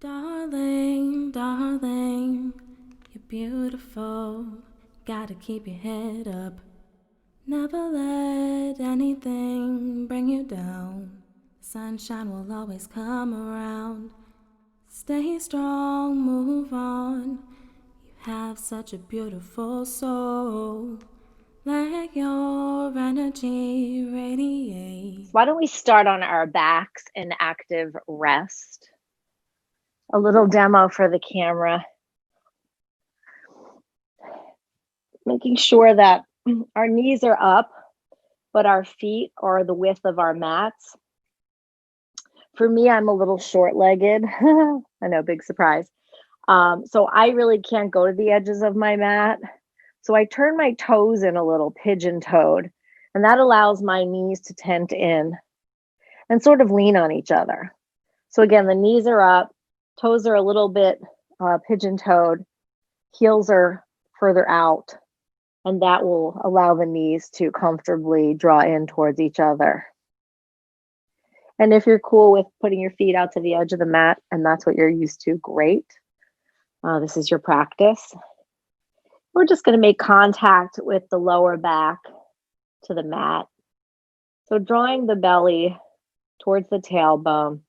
Darling, darling, you're beautiful. Gotta keep your head up. Never let anything bring you down. Sunshine will always come around. Stay strong, move on. You have such a beautiful soul. Let your energy radiate. Why don't we start on our backs in active rest? A little demo for the camera. Making sure that our knees are up, but our feet are the width of our mats. For me, I'm a little short-legged. I know, big surprise. So I really can't go to the edges of my mat. So I turn my toes in a little pigeon-toed, and that allows my knees to tent in and sort of lean on each other. So again, the knees are up, toes are a little bit pigeon-toed, heels are further out, and that will allow the knees to comfortably draw in towards each other. And if you're cool with putting your feet out to the edge of the mat and that's what you're used to, great. This is your practice. We're just going to make contact with the lower back to the mat. So drawing the belly towards the tailbone,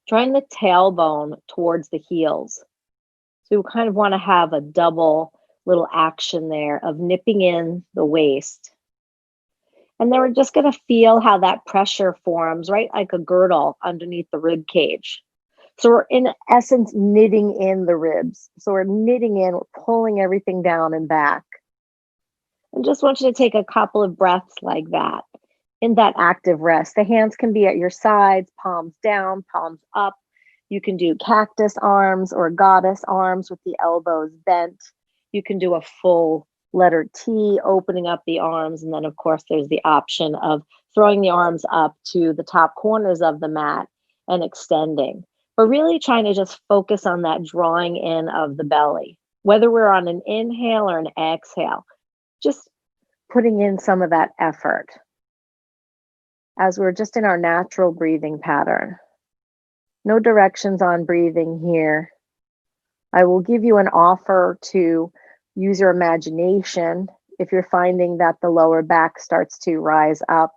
drawing the tailbone towards the heels. So you kind of want to have a double little action there of nipping in the waist. And then we're just going to feel how that pressure forms, right? Like a girdle underneath the rib cage. So we're in essence knitting in the ribs. So we're knitting in, we're pulling everything down and back. And just want you to take a couple of breaths like that in that active rest. The hands can be at your sides, palms down, palms up. You can do cactus arms or goddess arms with the elbows bent. You can do a full letter T, opening up the arms. And then, of course, there's the option of throwing the arms up to the top corners of the mat and extending. But really trying to just focus on that drawing in of the belly, whether we're on an inhale or an exhale, just putting in some of that effort as we're just in our natural breathing pattern. No directions on breathing here. I will give you an offer to use your imagination if you're finding that the lower back starts to rise up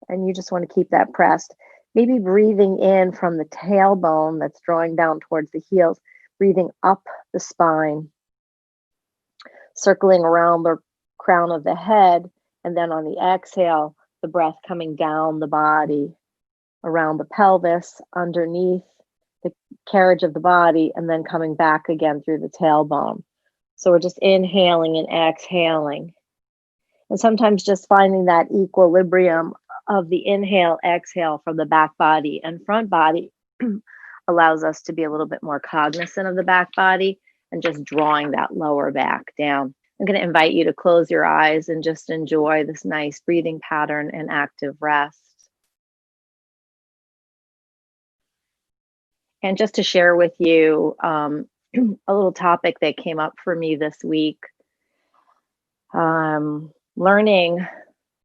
and you just want to keep that pressed. Maybe breathing in from the tailbone that's drawing down towards the heels, breathing up the spine, circling around the crown of the head, and then on the exhale, the breath coming down the body, around the pelvis, underneath the carriage of the body, and then coming back again through the tailbone. So we're just inhaling and exhaling. And sometimes just finding that equilibrium of the inhale, exhale from the back body and front body allows us to be a little bit more cognizant of the back body and just drawing that lower back down. I'm going to invite you to close your eyes and just enjoy this nice breathing pattern and active rest. And just to share with you a little topic that came up for me this week, learning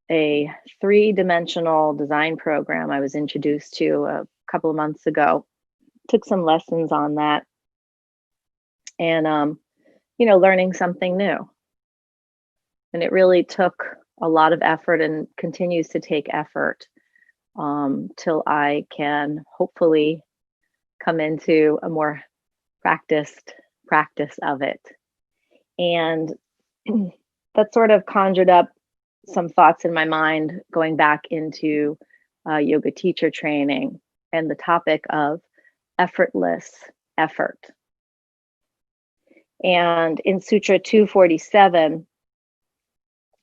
a three-dimensional design program I was introduced to a couple of months ago. Took some lessons on that and, learning something new. And it really took a lot of effort and continues to take effort till I can hopefully come into a more practiced practice of it. And that sort of conjured up some thoughts in my mind going back into yoga teacher training and the topic of effortless effort. And in Sutra 247,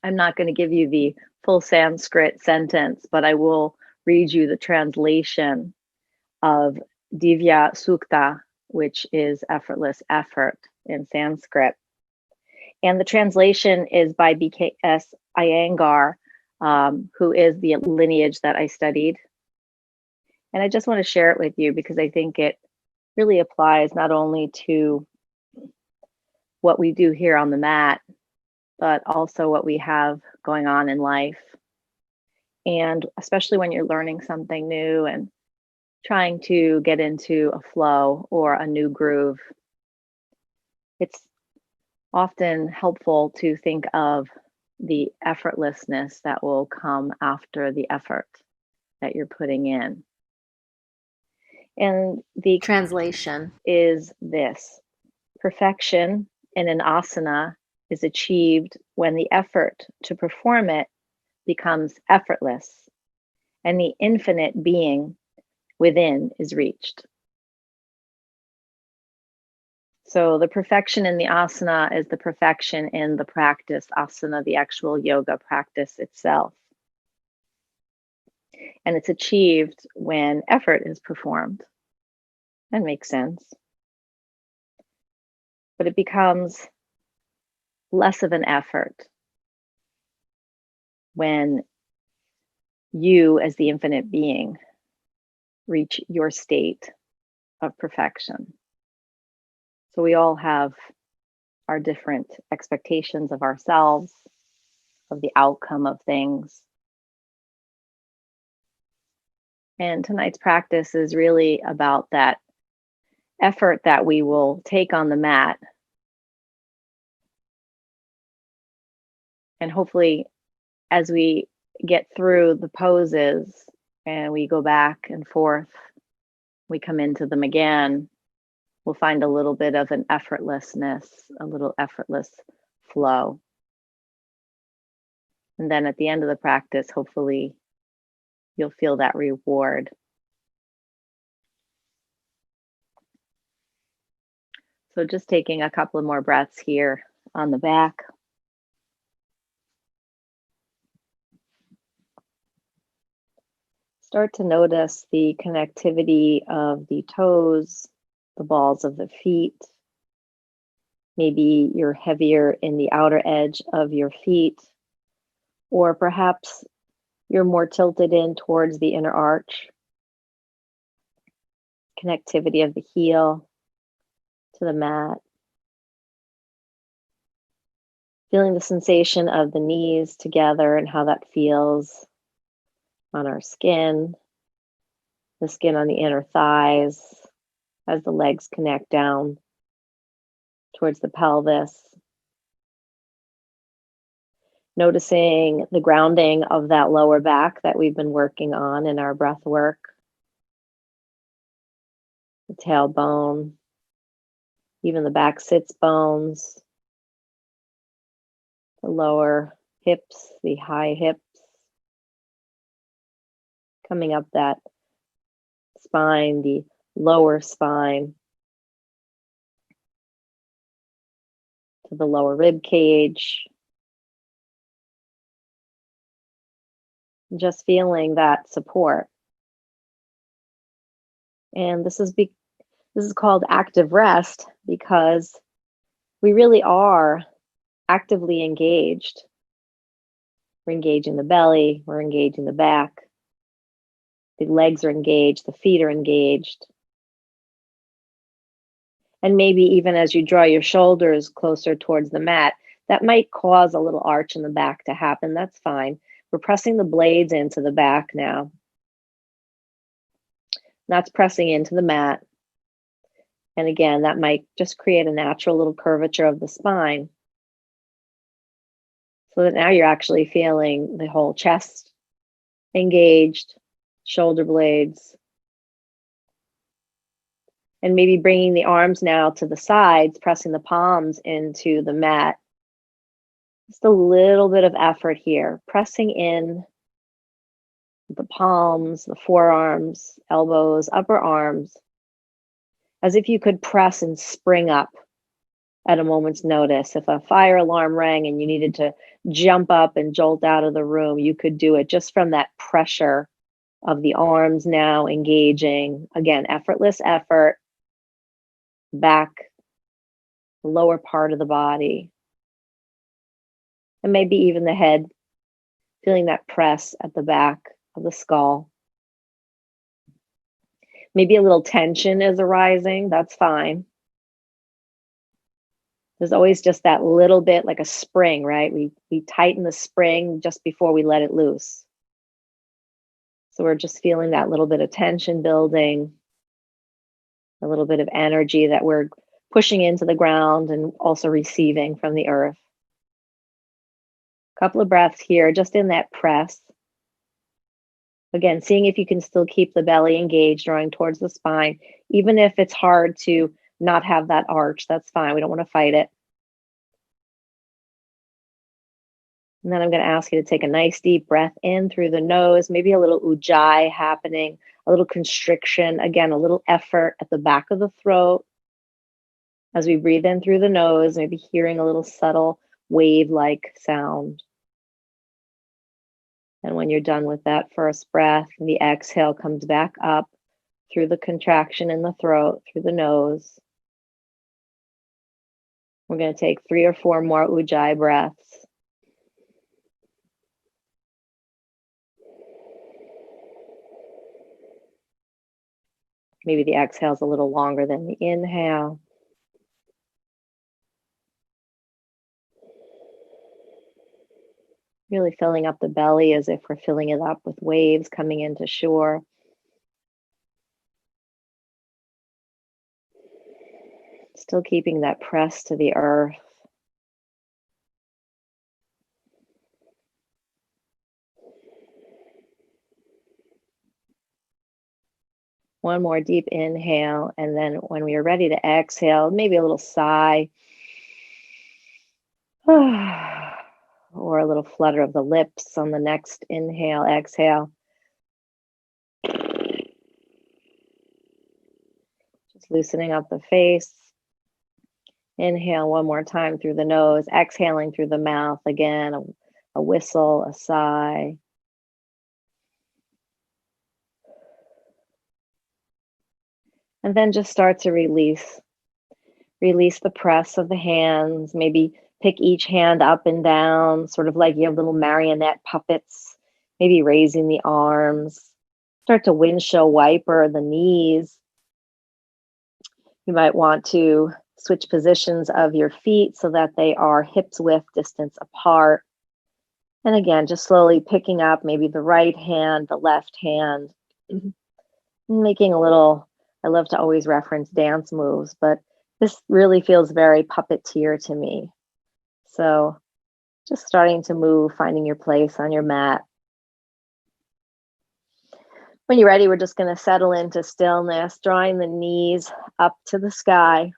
I'm not going to give you the full Sanskrit sentence, but I will read you the translation of Divya Sukta, which is effortless effort in Sanskrit. And the translation is by B.K.S. Iyengar, who is the lineage that I studied. And I just want to share it with you because I think it really applies not only to what we do here on the mat, but also what we have going on in life. And especially when you're learning something new and trying to get into a flow or a new groove, it's often helpful to think of the effortlessness that will come after the effort that you're putting in. And the Translation is this: perfection in an asana is achieved when the effort to perform it becomes effortless and the infinite being within is reached. So the perfection in the asana is the perfection in the practice, asana, the actual yoga practice itself. And it's achieved when effort is performed. That makes sense. But it becomes less of an effort when you, as the infinite being, reach your state of perfection. So we all have our different expectations of ourselves, of the outcome of things. And tonight's practice is really about that effort that we will take on the mat. And hopefully, as we get through the poses and we go back and forth, we come into them again, we'll find a little bit of an effortlessness, a little effortless flow. And then at the end of the practice, hopefully, you'll feel that reward. So just taking a couple of more breaths here on the back. Start to notice the connectivity of the toes, the balls of the feet. Maybe you're heavier in the outer edge of your feet, or perhaps you're more tilted in towards the inner arch. Connectivity of the heel to the mat. Feeling the sensation of the knees together and how that feels on our skin, the skin on the inner thighs as the legs connect down towards the pelvis. Noticing the grounding of that lower back that we've been working on in our breath work. The tailbone, even the back sits bones, the lower hips, the high hips, coming up that spine, the lower spine, to the lower rib cage. Just feeling that support. And this is called active rest because we really are actively engaged. We're engaging the belly, we're engaging the back. The legs are engaged, the feet are engaged. And maybe even as you draw your shoulders closer towards the mat, that might cause a little arch in the back to happen. That's fine. We're pressing the blades into the back now. That's pressing into the mat. And again, that might just create a natural little curvature of the spine. So that now you're actually feeling the whole chest engaged, shoulder blades. And maybe bringing the arms now to the sides, pressing the palms into the mat. Just a little bit of effort here, pressing in the palms, the forearms, elbows, upper arms, as if you could press and spring up at a moment's notice. If a fire alarm rang and you needed to jump up and jolt out of the room, you could do it just from that pressure of the arms now engaging. Again, effortless effort, back, the lower part of the body, and maybe even the head, feeling that press at the back of the skull. Maybe a little tension is arising, that's fine. There's always just that little bit like a spring, right? We tighten the spring just before we let it loose. So we're just feeling that little bit of tension building, a little bit of energy that we're pushing into the ground and also receiving from the earth. Couple of breaths here, just in that press. Again, seeing if you can still keep the belly engaged, drawing towards the spine. Even if it's hard to not have that arch, that's fine. We don't want to fight it. And then I'm going to ask you to take a nice deep breath in through the nose, maybe a little ujjayi happening, a little constriction, again, a little effort at the back of the throat. As we breathe in through the nose, maybe hearing a little subtle wave-like sound. And when you're done with that first breath, the exhale comes back up through the contraction in the throat, through the nose. We're going to take 3 or 4 more ujjayi breaths. Maybe the exhale is a little longer than the inhale. Really filling up the belly as if we're filling it up with waves coming into shore. Still keeping that press to the earth. One more deep inhale, and then when we are ready to exhale, maybe a little sigh. Or a little flutter of the lips on the next inhale, exhale. Just loosening up the face. Inhale one more time through the nose, exhaling through the mouth. Again, a whistle, a sigh. And then just start to release. Release the press of the hands. Maybe pick each hand up and down, sort of like you have little marionette puppets. Maybe raising the arms. Start to windshield wiper the knees. You might want to switch positions of your feet so that they are hips width distance apart. And again, just slowly picking up maybe the right hand, the left hand, making a little, I love to always reference dance moves, but this really feels very puppeteer to me. So just starting to move, finding your place on your mat. When you're ready, we're just going to settle into stillness, drawing the knees up to the sky.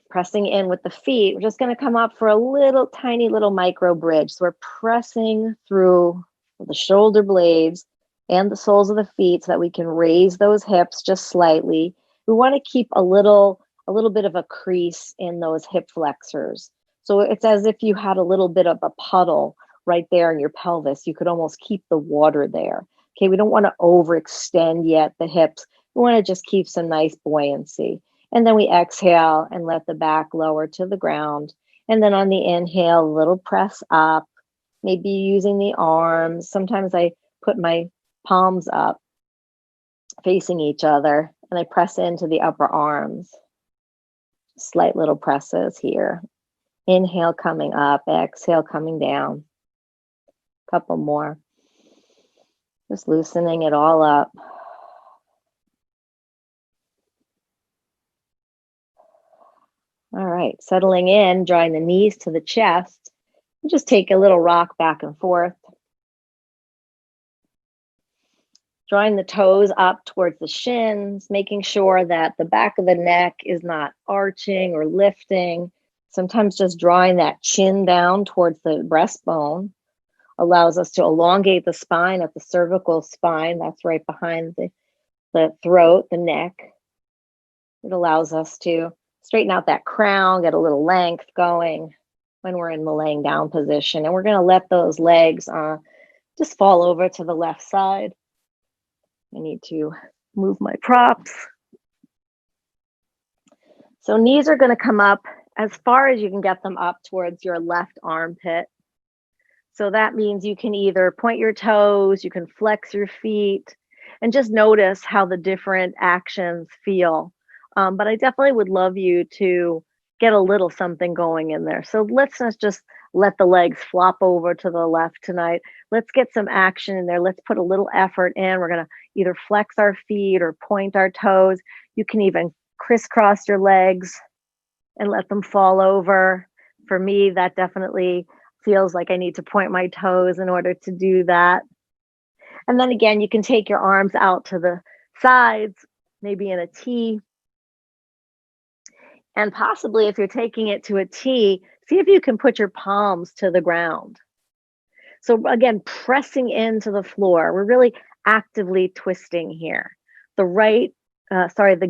Pressing in with the feet, we're just going to come up for a little tiny little micro bridge. So we're pressing through the shoulder blades and the soles of the feet so that we can raise those hips just slightly. We want to keep a little bit of a crease in those hip flexors. So it's as if you had a little bit of a puddle right there in your pelvis. You could almost keep the water there. Okay, we don't want to overextend yet the hips. We want to just keep some nice buoyancy. And then we exhale and let the back lower to the ground. And then on the inhale, a little press up, maybe using the arms. Sometimes I put my palms up, facing each other, and I press into the upper arms. Slight little presses here. Inhale coming up, exhale coming down. Couple more. Just loosening it all up. All right, settling in, drawing the knees to the chest. Just take a little rock back and forth. Drawing the toes up towards the shins, making sure that the back of the neck is not arching or lifting. Sometimes just drawing that chin down towards the breastbone allows us to elongate the spine at the cervical spine. That's right behind the throat, the neck. It allows us to straighten out that crown, get a little length going when we're in the laying down position. And we're going to let those legs just fall over to the left side. I need to move my props. So knees are going to come up as far as you can get them up towards your left armpit. So that means you can either point your toes, you can flex your feet, and just notice how the different actions feel. But I definitely would love you to get a little something going in there. So let's not just let the legs flop over to the left tonight. Let's get some action in there. Let's put a little effort in. We're going to either flex our feet or point our toes. You can even crisscross your legs and let them fall over. For me, that definitely feels like I need to point my toes in order to do that. And then again, you can take your arms out to the sides, maybe in a T. And possibly if you're taking it to a T, see if you can put your palms to the ground. So again, pressing into the floor. We're really actively twisting here. The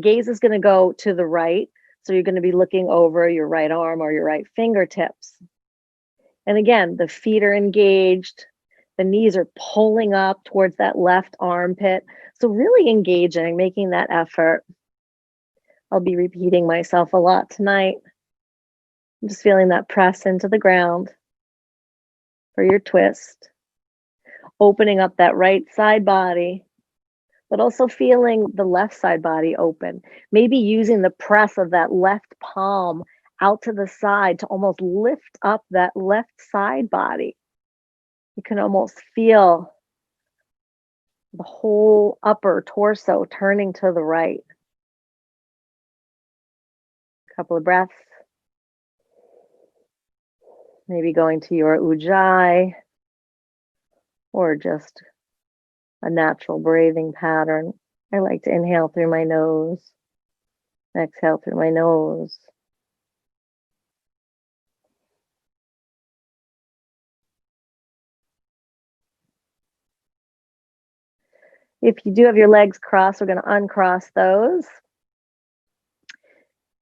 gaze is going to go to the right. So you're going to be looking over your right arm or your right fingertips. And again, the feet are engaged. The knees are pulling up towards that left armpit. So really engaging, making that effort. I'll be repeating myself a lot tonight. I'm just feeling that press into the ground for your twist. Opening up that right side body, but also feeling the left side body open. Maybe using the press of that left palm out to the side to almost lift up that left side body. You can almost feel the whole upper torso turning to the right. Couple of breaths. Maybe going to your ujjayi or just a natural breathing pattern. I like to inhale through my nose, exhale through my nose. If you do have your legs crossed, we're going to uncross those.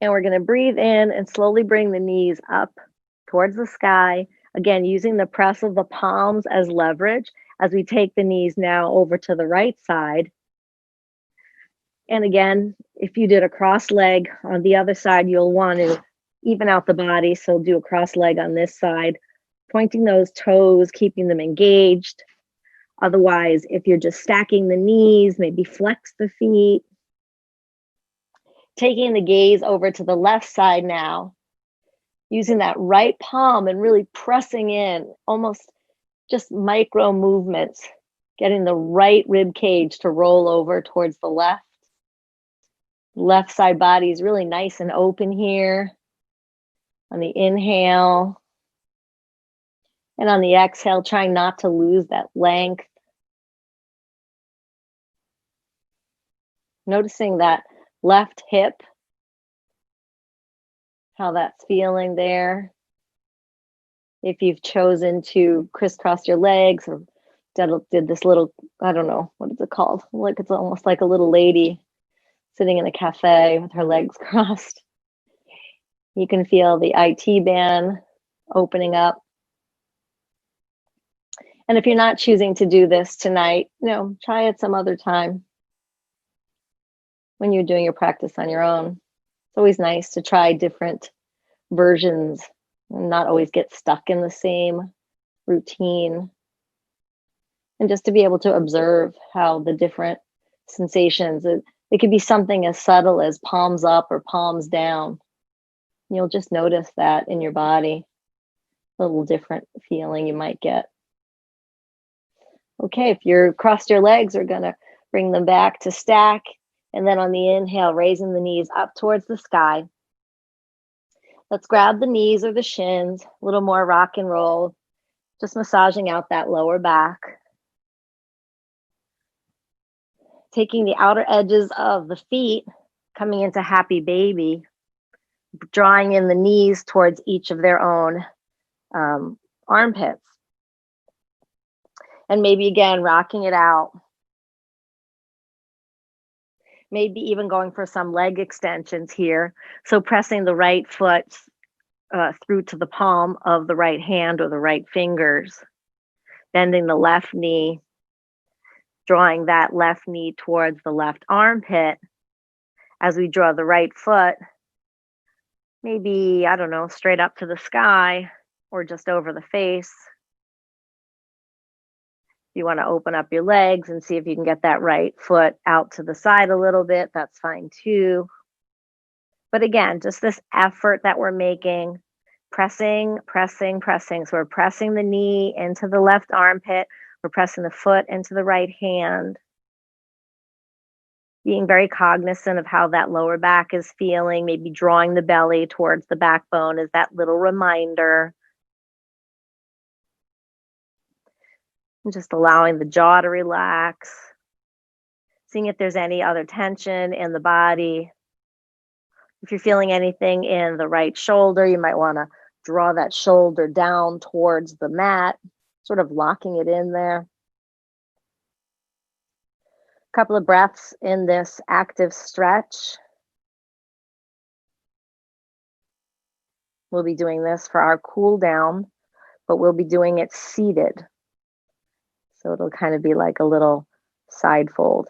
And we're going to breathe in and slowly bring the knees up towards the sky. Again, using the press of the palms as leverage as we take the knees now over to the right side. And again, if you did a cross leg on the other side, you'll want to even out the body. So do a cross leg on this side, pointing those toes, keeping them engaged. Otherwise, if you're just stacking the knees, maybe flex the feet. Taking the gaze over to the left side now, using that right palm and really pressing in, almost just micro movements, getting the right rib cage to roll over towards the left. Left side body is really nice and open here on the inhale. And on the exhale, trying not to lose that length. Noticing that left hip, how that's feeling there. If you've chosen to crisscross your legs or did this little, I don't know, what is it called? Like it's almost like a little lady sitting in a cafe with her legs crossed. You can feel the IT band opening up. And if you're not choosing to do this tonight, try it some other time when you're doing your practice on your own. It's always nice to try different versions and not always get stuck in the same routine. And just to be able to observe how the different sensations, it could be something as subtle as palms up or palms down. You'll just notice that in your body, a little different feeling you might get. Okay, if you're crossed your legs, we're gonna bring them back to stack. And then on the inhale, raising the knees up towards the sky. Let's grab the knees or the shins, a little more rock and roll, just massaging out that lower back. Taking the outer edges of the feet, coming into happy baby, drawing in the knees towards each of their own armpits. And maybe again, rocking it out. Maybe even going for some leg extensions here. So pressing the right foot through to the palm of the right hand or the right fingers. Bending the left knee, drawing that left knee towards the left armpit. As we draw the right foot, maybe, I don't know, straight up to the sky or just over the face. You want to open up your legs and see if you can get that right foot out to the side a little bit. That's fine too. But again, just this effort that we're making Pressing, pressing, pressing. So we're pressing the knee into the left armpit. We're pressing the foot into the right hand. Being very cognizant of how that lower back is feeling, maybe drawing the belly towards the backbone is that little reminder. And just allowing the jaw to relax. Seeing if there's any other tension in the body. If you're feeling anything in the right shoulder, you might want to draw that shoulder down towards the mat, sort of locking it in there. A couple of breaths in this active stretch. We'll be doing this for our cool down, but we'll be doing it seated. So it'll kind of be like a little side fold.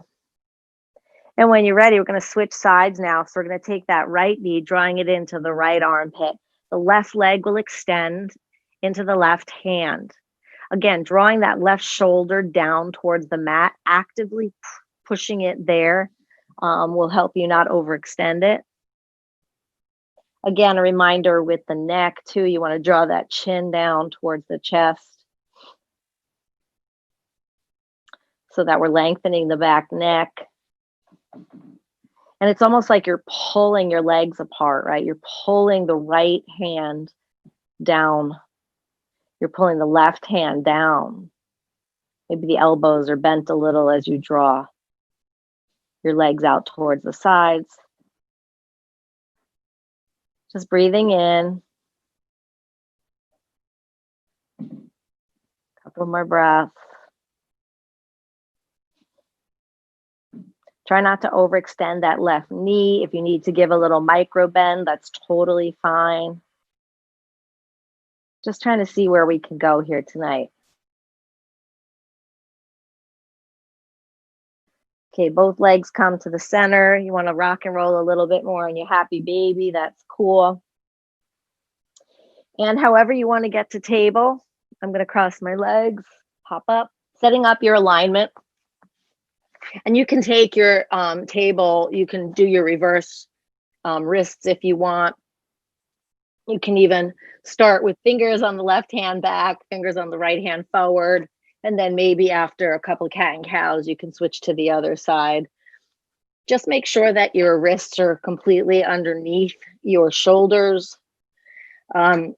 And when you're ready, we're going to switch sides now. So we're going to take that right knee, drawing it into the right armpit. The left leg will extend into the left hand. Again, drawing that left shoulder down towards the mat, actively pushing it there will help you not overextend it. Again, a reminder with the neck too, you want to draw that chin down towards the chest so that we're lengthening the back neck. And it's almost like you're pulling your legs apart, right? You're pulling the right hand down. You're pulling the left hand down. Maybe the elbows are bent a little as you draw your legs out towards the sides. Just breathing in. Couple more breaths. Try not to overextend that left knee. If you need to give a little micro bend, that's totally fine. Just trying to see where we can go here tonight. Okay, both legs come to the center. You want to rock and roll a little bit more on your happy baby. That's cool. And however you want to get to table, I'm going to cross my legs, hop up, setting up your alignment. And you can take your table, you can do your reverse wrists if you want. You can even start with fingers on the left hand back, fingers on the right hand forward. And then maybe after a couple of cat and cows, you can switch to the other side. Just make sure that your wrists are completely underneath your shoulders. And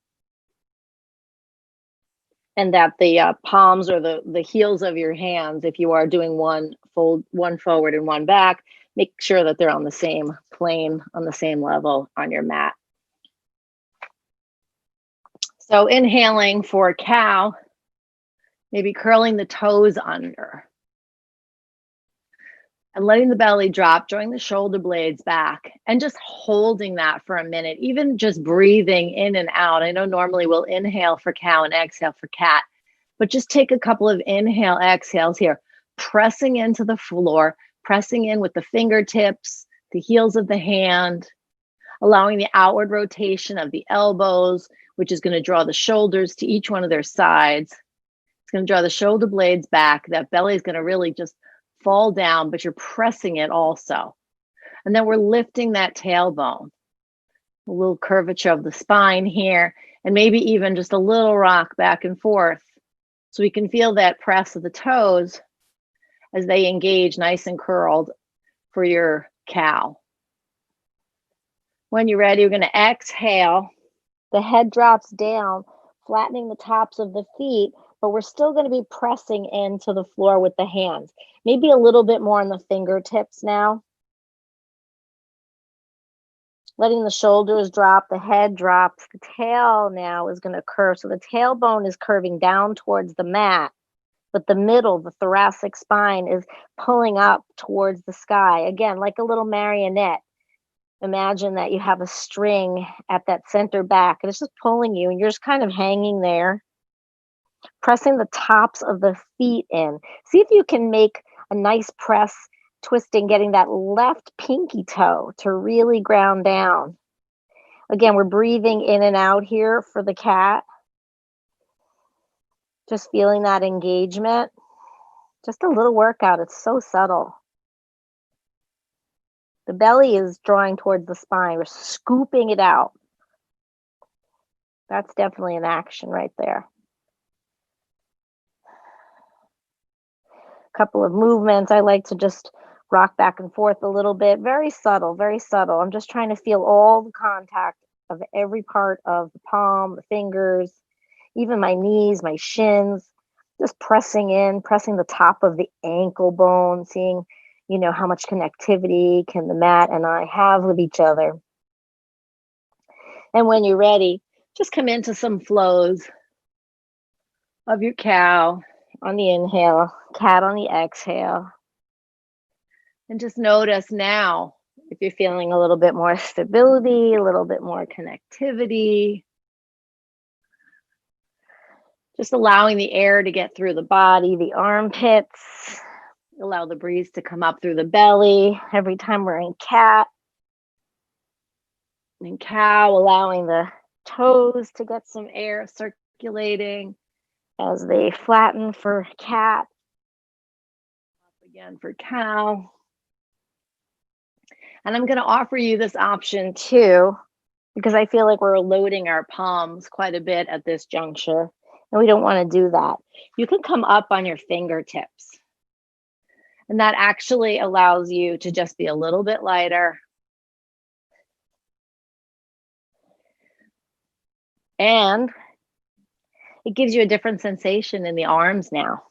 that the palms or the heels of your hands, if you are doing one forward and one back, make sure that they're on the same plane, on the same level on your mat. So inhaling for cow, maybe curling the toes under. And letting the belly drop, drawing the shoulder blades back, and just holding that for a minute, even just breathing in and out. I know normally we'll inhale for cow and exhale for cat, but just take a couple of inhale, exhales here, pressing into the floor, pressing in with the fingertips, the heels of the hand, allowing the outward rotation of the elbows, which is going to draw the shoulders to each one of their sides. It's going to draw the shoulder blades back. That belly is going to really just fall down, but you're pressing it also. And then we're lifting that tailbone, a little curvature of the spine here, and maybe even just a little rock back and forth. So we can feel that press of the toes as they engage nice and curled for your cow. When you're ready, we're going to exhale. The head drops down, flattening the tops of the feet, but we're still going to be pressing into the floor with the hands. Maybe a little bit more on the fingertips now. Letting the shoulders drop, the head drops, the tail now is going to curve. So the tailbone is curving down towards the mat, but the middle, the thoracic spine is pulling up towards the sky. Again, like a little marionette. Imagine that you have a string at that center back and it's just pulling you and you're just kind of hanging there. Pressing the tops of the feet in. See if you can make a nice press, twisting, getting that left pinky toe to really ground down. Again, we're breathing in and out here for the cat. Just feeling that engagement. Just a little workout. It's so subtle. The belly is drawing towards the spine. We're scooping it out. That's definitely an action right there. Couple of movements. I like to just rock back and forth a little bit. Very subtle, very subtle. I'm just trying to feel all the contact of every part of the palm, the fingers, even my knees, my shins, just pressing in, pressing the top of the ankle bone, seeing, how much connectivity can the mat and I have with each other. And when you're ready, just come into some flows of your cow on the inhale, cat on the exhale. And just notice now if you're feeling a little bit more stability, a little bit more connectivity. Just allowing the air to get through the body, the armpits. Allow the breeze to come up through the belly every time we're in cat. In cow, allowing the toes to get some air circulating as they flatten for cat. Up again for cow. And I'm going to offer you this option too, because I feel like we're loading our palms quite a bit at this juncture, and we don't want to do that. You can come up on your fingertips, and that actually allows you to just be a little bit lighter. And it gives you a different sensation in the arms now.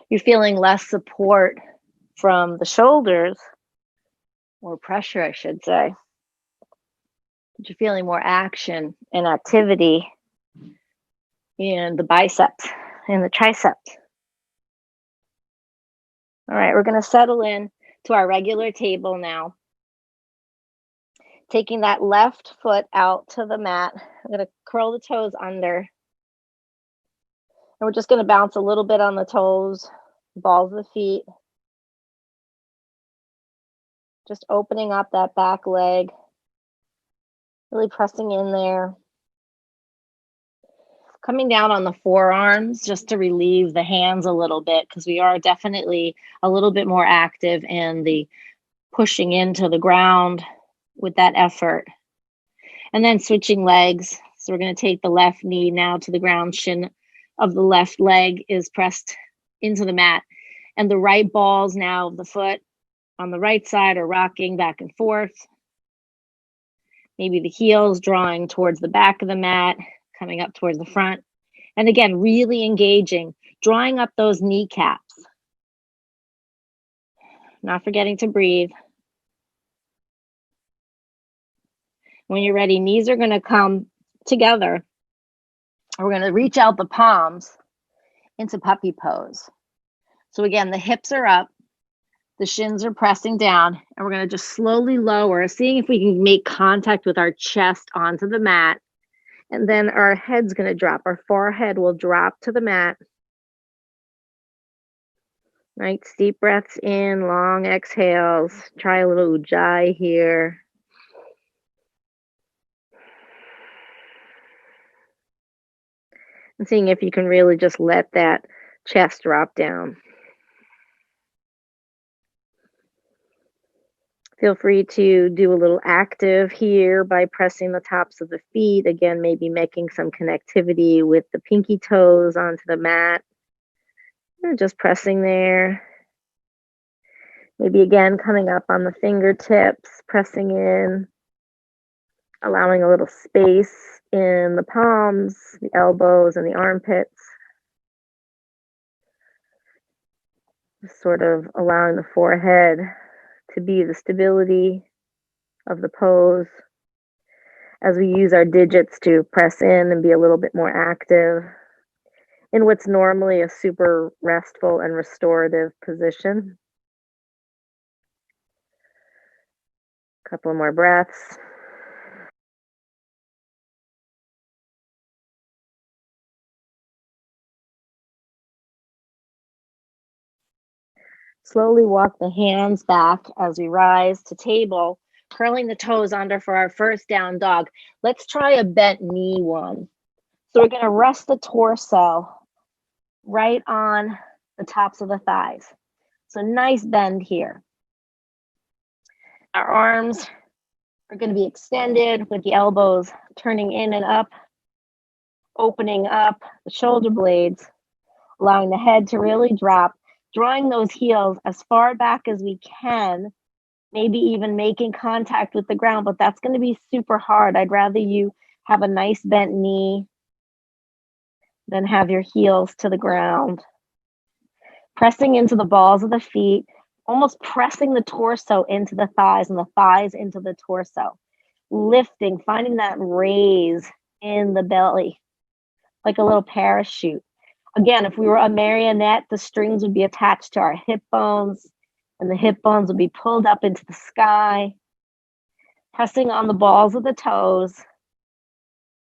You're feeling less support from the shoulders, or pressure, I should say. But you're feeling more action and activity in the biceps and the triceps. All right, we're going to settle in to our regular table now. Taking that left foot out to the mat. I'm going to curl the toes under. And we're just going to bounce a little bit on the toes, balls of the feet. Just opening up that back leg. Really pressing in there. Coming down on the forearms just to relieve the hands a little bit, because we are definitely a little bit more active in the pushing into the ground with that effort. And then switching legs. So we're going to take the left knee now to the ground. Shin of the left leg is pressed into the mat. And the right balls now of the foot on the right side are rocking back and forth. Maybe the heels drawing towards the back of the mat, coming up towards the front. And again, really engaging, drawing up those kneecaps. Not forgetting to breathe. When you're ready, knees are going to come together. We're going to reach out the palms into puppy pose. So again, the hips are up, the shins are pressing down, and we're going to just slowly lower, seeing if we can make contact with our chest onto the mat. And then our head's going to drop. Our forehead will drop to the mat. Right, deep breaths in, long exhales. Try a little ujjayi here. And seeing if you can really just let that chest drop down. Feel free to do a little active here by pressing the tops of the feet. Again, maybe making some connectivity with the pinky toes onto the mat. And just pressing there. Maybe again coming up on the fingertips, pressing in. Allowing a little space in the palms, the elbows, and the armpits. Just sort of allowing the forehead to be the stability of the pose as we use our digits to press in and be a little bit more active in what's normally a super restful and restorative position. A couple more breaths. Slowly walk the hands back as we rise to table, curling the toes under for our first down dog. Let's try a bent knee one. So we're going to rest the torso right on the tops of the thighs. So nice bend here. Our arms We're going to be extended with the elbows turning in and up, opening up the shoulder blades, allowing the head to really drop, drawing those heels as far back as we can, maybe even making contact with the ground, but that's going to be super hard. I'd rather you have a nice bent knee than have your heels to the ground. Pressing into the balls of the feet, almost pressing the torso into the thighs and the thighs into the torso. Lifting, finding that raise in the belly, like a little parachute. Again, if we were a marionette, the strings would be attached to our hip bones, and the hip bones would be pulled up into the sky. Pressing on the balls of the toes,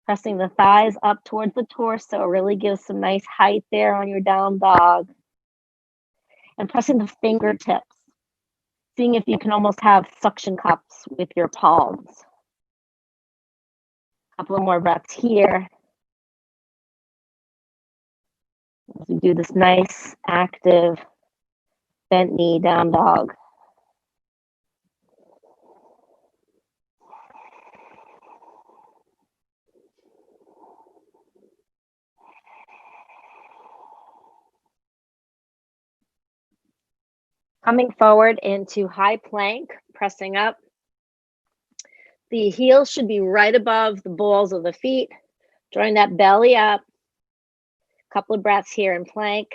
pressing the thighs up towards the torso really gives some nice height there on your down dog. And pressing the fingertips, seeing if you can almost have suction cups with your palms. A couple of more breaths here. As we do this nice, active, bent knee down dog. Coming forward into high plank, pressing up. The heels should be right above the balls of the feet, drawing that belly up. A couple of breaths here in plank.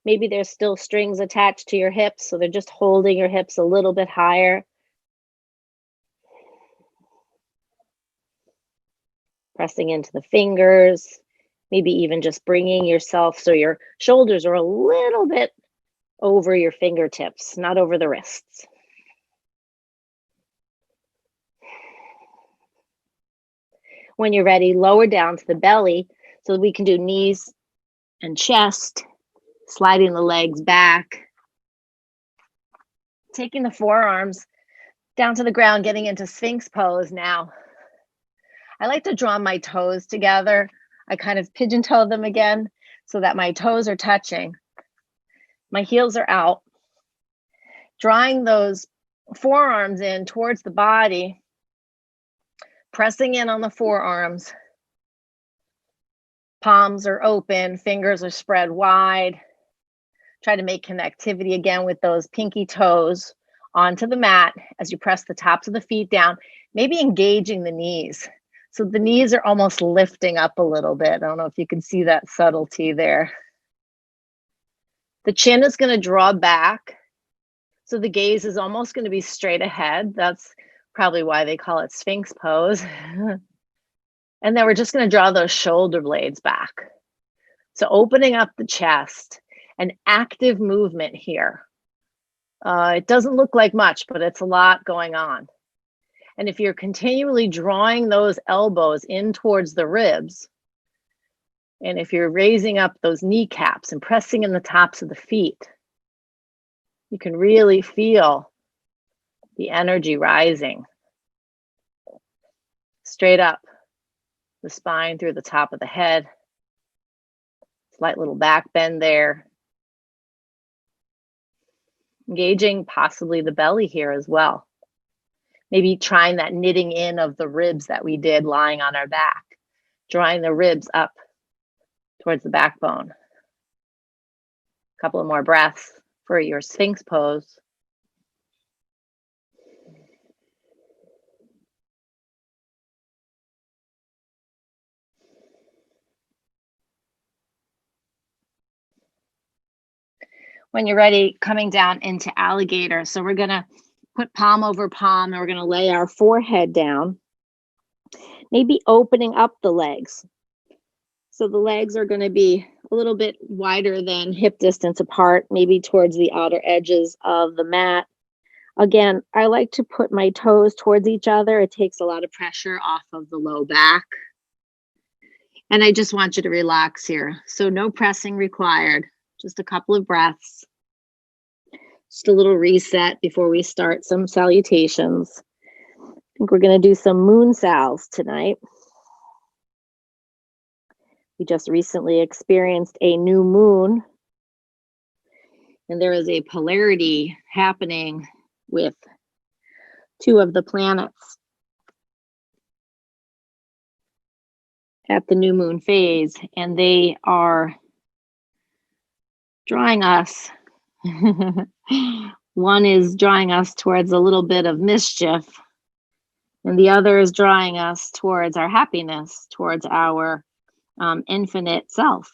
Maybe there's still strings attached to your hips, so they're just holding your hips a little bit higher. Pressing into the fingers, maybe even just bringing yourself so your shoulders are a little bit over your fingertips, not over the wrists. When you're ready, lower down to the belly so that we can do knees and chest, sliding the legs back, taking the forearms down to the ground, getting into Sphinx pose now. I like to draw my toes together. I kind of pigeon toe them again so that my toes are touching. My heels are out. Drawing those forearms in towards the body, pressing in on the forearms. Palms are open, fingers are spread wide. Try to make connectivity again with those pinky toes onto the mat as you press the tops of the feet down, maybe engaging the knees. So the knees are almost lifting up a little bit. I don't know if you can see that subtlety there. The chin is going to draw back. So the gaze is almost going to be straight ahead. That's probably why they call it Sphinx pose. And then we're just going to draw those shoulder blades back. So opening up the chest, an active movement here. It doesn't look like much, but it's a lot going on. And if you're continually drawing those elbows in towards the ribs, and if you're raising up those kneecaps and pressing in the tops of the feet, you can really feel the energy rising. Straight up, the spine through the top of the head. Slight little back bend there. Engaging possibly the belly here as well. Maybe trying that knitting in of the ribs that we did lying on our back. Drawing the ribs up towards the backbone. A couple of more breaths for your Sphinx pose. When you're ready, coming down into alligator. So we're going to put palm over palm and we're going to lay our forehead down. Maybe opening up the legs. So the legs are going to be a little bit wider than hip distance apart, maybe towards the outer edges of the mat. Again, I like to put my toes towards each other. It takes a lot of pressure off of the low back. And I just want you to relax here. So no pressing required, just a couple of breaths. Just a little reset before we start some salutations. I think we're going to do some moon sals tonight. We just recently experienced a new moon And there is a polarity happening with two of the planets at the new moon phase, and they are drawing us. One is drawing us towards a little bit of mischief, and the other is drawing us towards our happiness, towards our infinite self.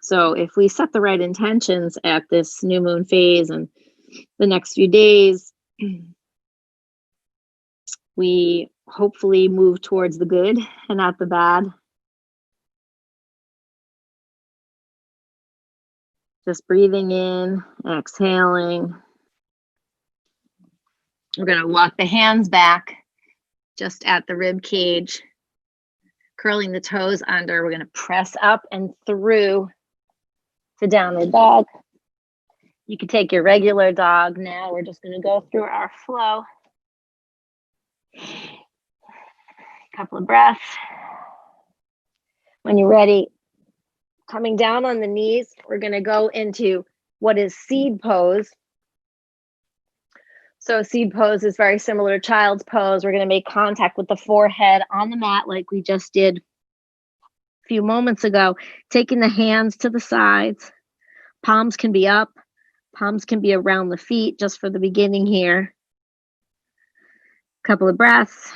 So if we set the right intentions at this new moon phase and the next few days, we hopefully move towards the good and not the bad. Just breathing in, exhaling. We're going to walk the hands back just at the rib cage, curling the toes under. We're going to press up and through to downward dog. You can take your regular dog now. We're just going to go through our flow. Couple of breaths. When you're ready, coming down on the knees, we're going to go into what is seed pose. So seed pose is very similar to child's pose. We're going to make contact with the forehead on the mat like we just did a few moments ago, taking the hands to the sides. Palms can be up. Palms can be around the feet just for the beginning here. Couple of breaths.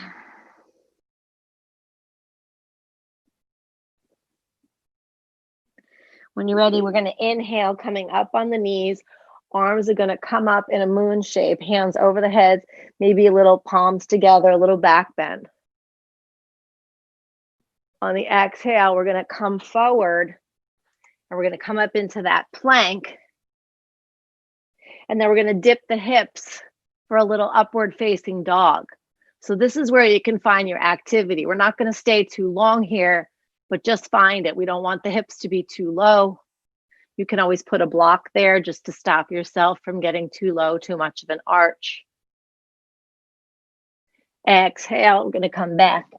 When you're ready, we're going to inhale, coming up on the knees. Arms are going to come up in a moon shape, hands over the heads, maybe a little palms together, a little back bend. On the exhale, we're going to come forward and we're going to come up into that plank. And then we're going to dip the hips for a little upward facing dog. So this is where you can find your activity. We're not going to stay too long here, but just find it. We don't want the hips to be too low. You can always put a block there just to stop yourself from getting too low, too much of an arch. Exhale, we're going to come back.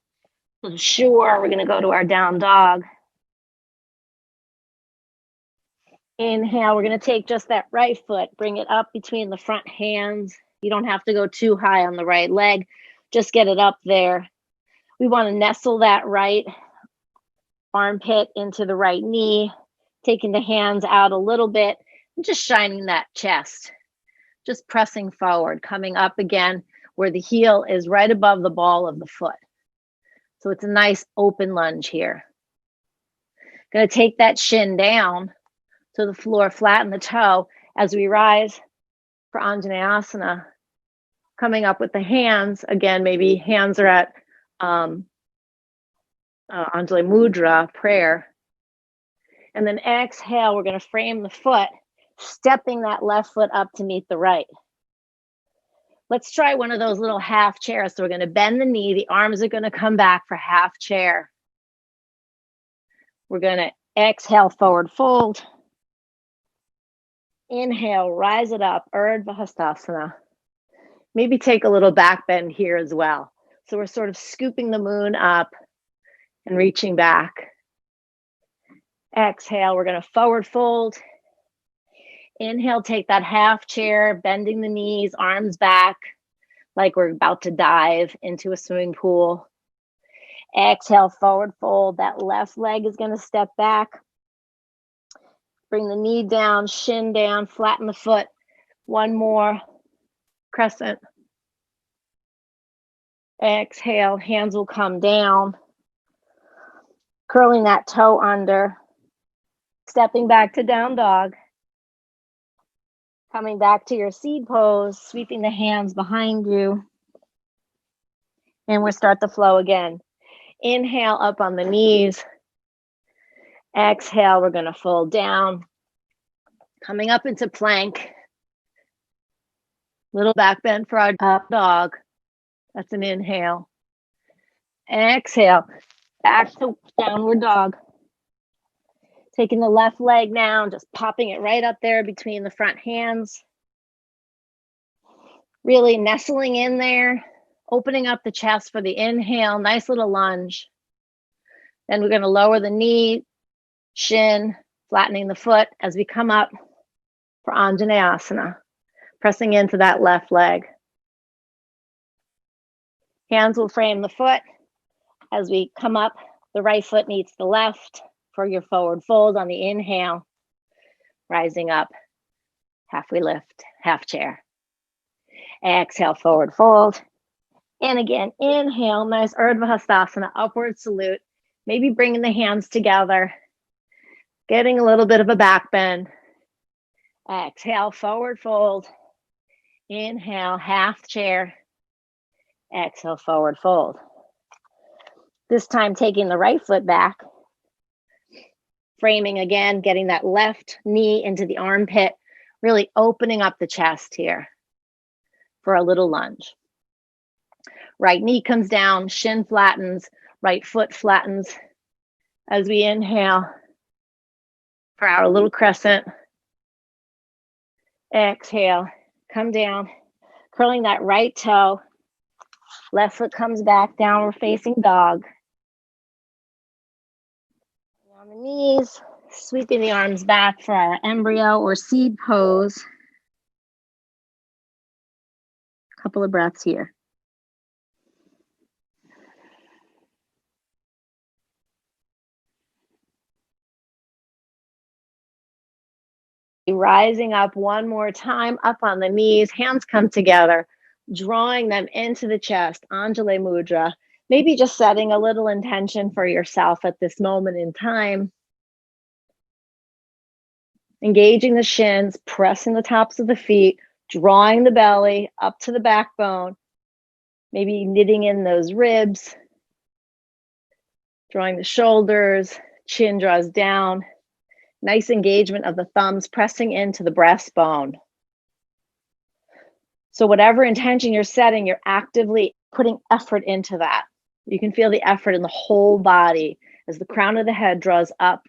Sure, we're going to go to our down dog. Inhale, we're going to take just that right foot, bring it up between the front hands. You don't have to go too high on the right leg. Just get it up there. We want to nestle that right armpit into the right knee, taking the hands out a little bit and just shining that chest. Just pressing forward, coming up again where the heel is right above the ball of the foot. So it's a nice open lunge here. Going to take that shin down to the floor, flatten the toe as we rise for Anjaneyasana. Coming up with the hands, again, maybe hands are at Anjali Mudra, prayer. And then exhale, we're going to frame the foot, stepping that left foot up to meet the right. Let's try one of those little half chairs. So we're going to bend the knee. The arms are going to come back for half chair. We're going to exhale, forward fold. Inhale, rise it up, Urdhva Hastasana. Maybe take a little back bend here as well. So we're sort of scooping the moon up and reaching back. Exhale, we're going to forward fold. Inhale, take that half chair, bending the knees, arms back, like we're about to dive into a swimming pool. Exhale, forward fold. That left leg is going to step back. Bring the knee down, shin down, flatten the foot. One more. Crescent. Exhale, hands will come down. Curling that toe under. Stepping back to down dog. Coming back to your seed pose, sweeping the hands behind you. And we'll start the flow again. Inhale, up on the knees. Exhale, we're going to fold down. Coming up into plank. Little back bend for our up dog. That's an inhale. Exhale, back to downward dog. Taking the left leg now, just popping it right up there between the front hands. Really nestling in there, opening up the chest for the inhale, nice little lunge. Then we're going to lower the knee, shin, flattening the foot as we come up for Anjaneyasana, pressing into that left leg. Hands will frame the foot. As we come up, the right foot meets the left for your forward fold on the inhale. Rising up, halfway lift, half chair. Exhale, forward fold. And again, inhale, nice Urdhva Hastasana, upward salute. Maybe bringing the hands together, getting a little bit of a back bend. Exhale, forward fold. Inhale, half chair. Exhale, forward fold. This time taking the right foot back. Framing again, getting that left knee into the armpit, really opening up the chest here for a little lunge. Right knee comes down, shin flattens, right foot flattens as we inhale for our little crescent. Exhale, come down, curling that right toe. Left foot comes back, downward facing dog. On the knees, sweeping the arms back for our embryo or seed pose. Couple of breaths here. Rising up one more time, up on the knees, hands come together, drawing them into the chest, Anjali Mudra. Maybe just setting a little intention for yourself at this moment in time. Engaging the shins, pressing the tops of the feet, drawing the belly up to the backbone, maybe knitting in those ribs, drawing the shoulders, chin draws down. Nice engagement of the thumbs, pressing into the breastbone. So whatever intention you're setting, you're actively putting effort into that. You can feel the effort in the whole body as the crown of the head draws up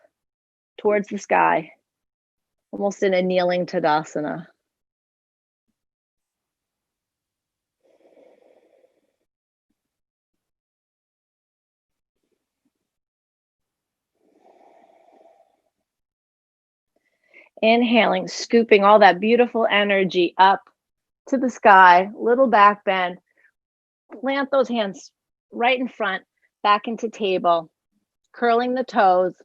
towards the sky, almost in a kneeling Tadasana. Inhaling, scooping all that beautiful energy up to the sky, little back bend. Plant those hands right in front, back into table, curling the toes,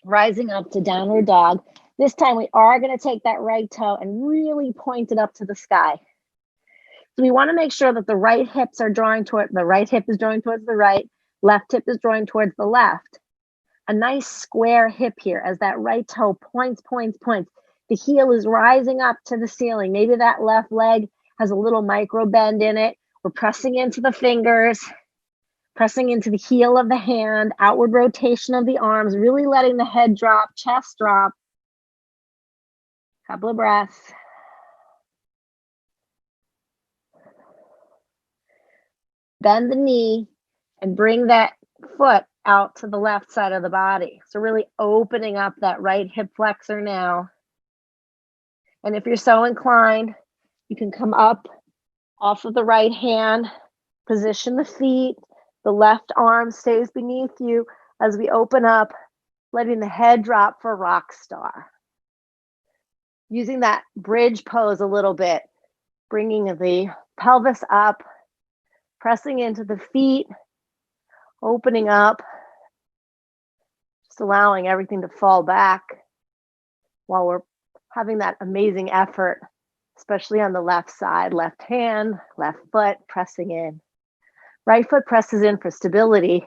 rising up to downward dog. This time we are going to take that right toe and really point it up to the sky. So we want to make sure that the right hips are drawing toward, the right hip is drawing towards the right, left hip is drawing towards the left. A nice square hip here as that right toe points. The heel is rising up to the ceiling. Maybe that left leg has a little micro bend in it. We're pressing into the fingers, pressing into the heel of the hand, outward rotation of the arms, really letting the head drop, chest drop. Couple of breaths. Bend the knee and bring that foot out to the left side of the body. So really opening up that right hip flexor now. And if you're so inclined, you can come up off of the right hand, position the feet, the left arm stays beneath you as we open up, letting the head drop for rock star. Using that bridge pose a little bit, bringing the pelvis up, pressing into the feet, opening up, just allowing everything to fall back while we're having that amazing effort, especially on the left side, left hand, left foot pressing in. Right foot presses in for stability.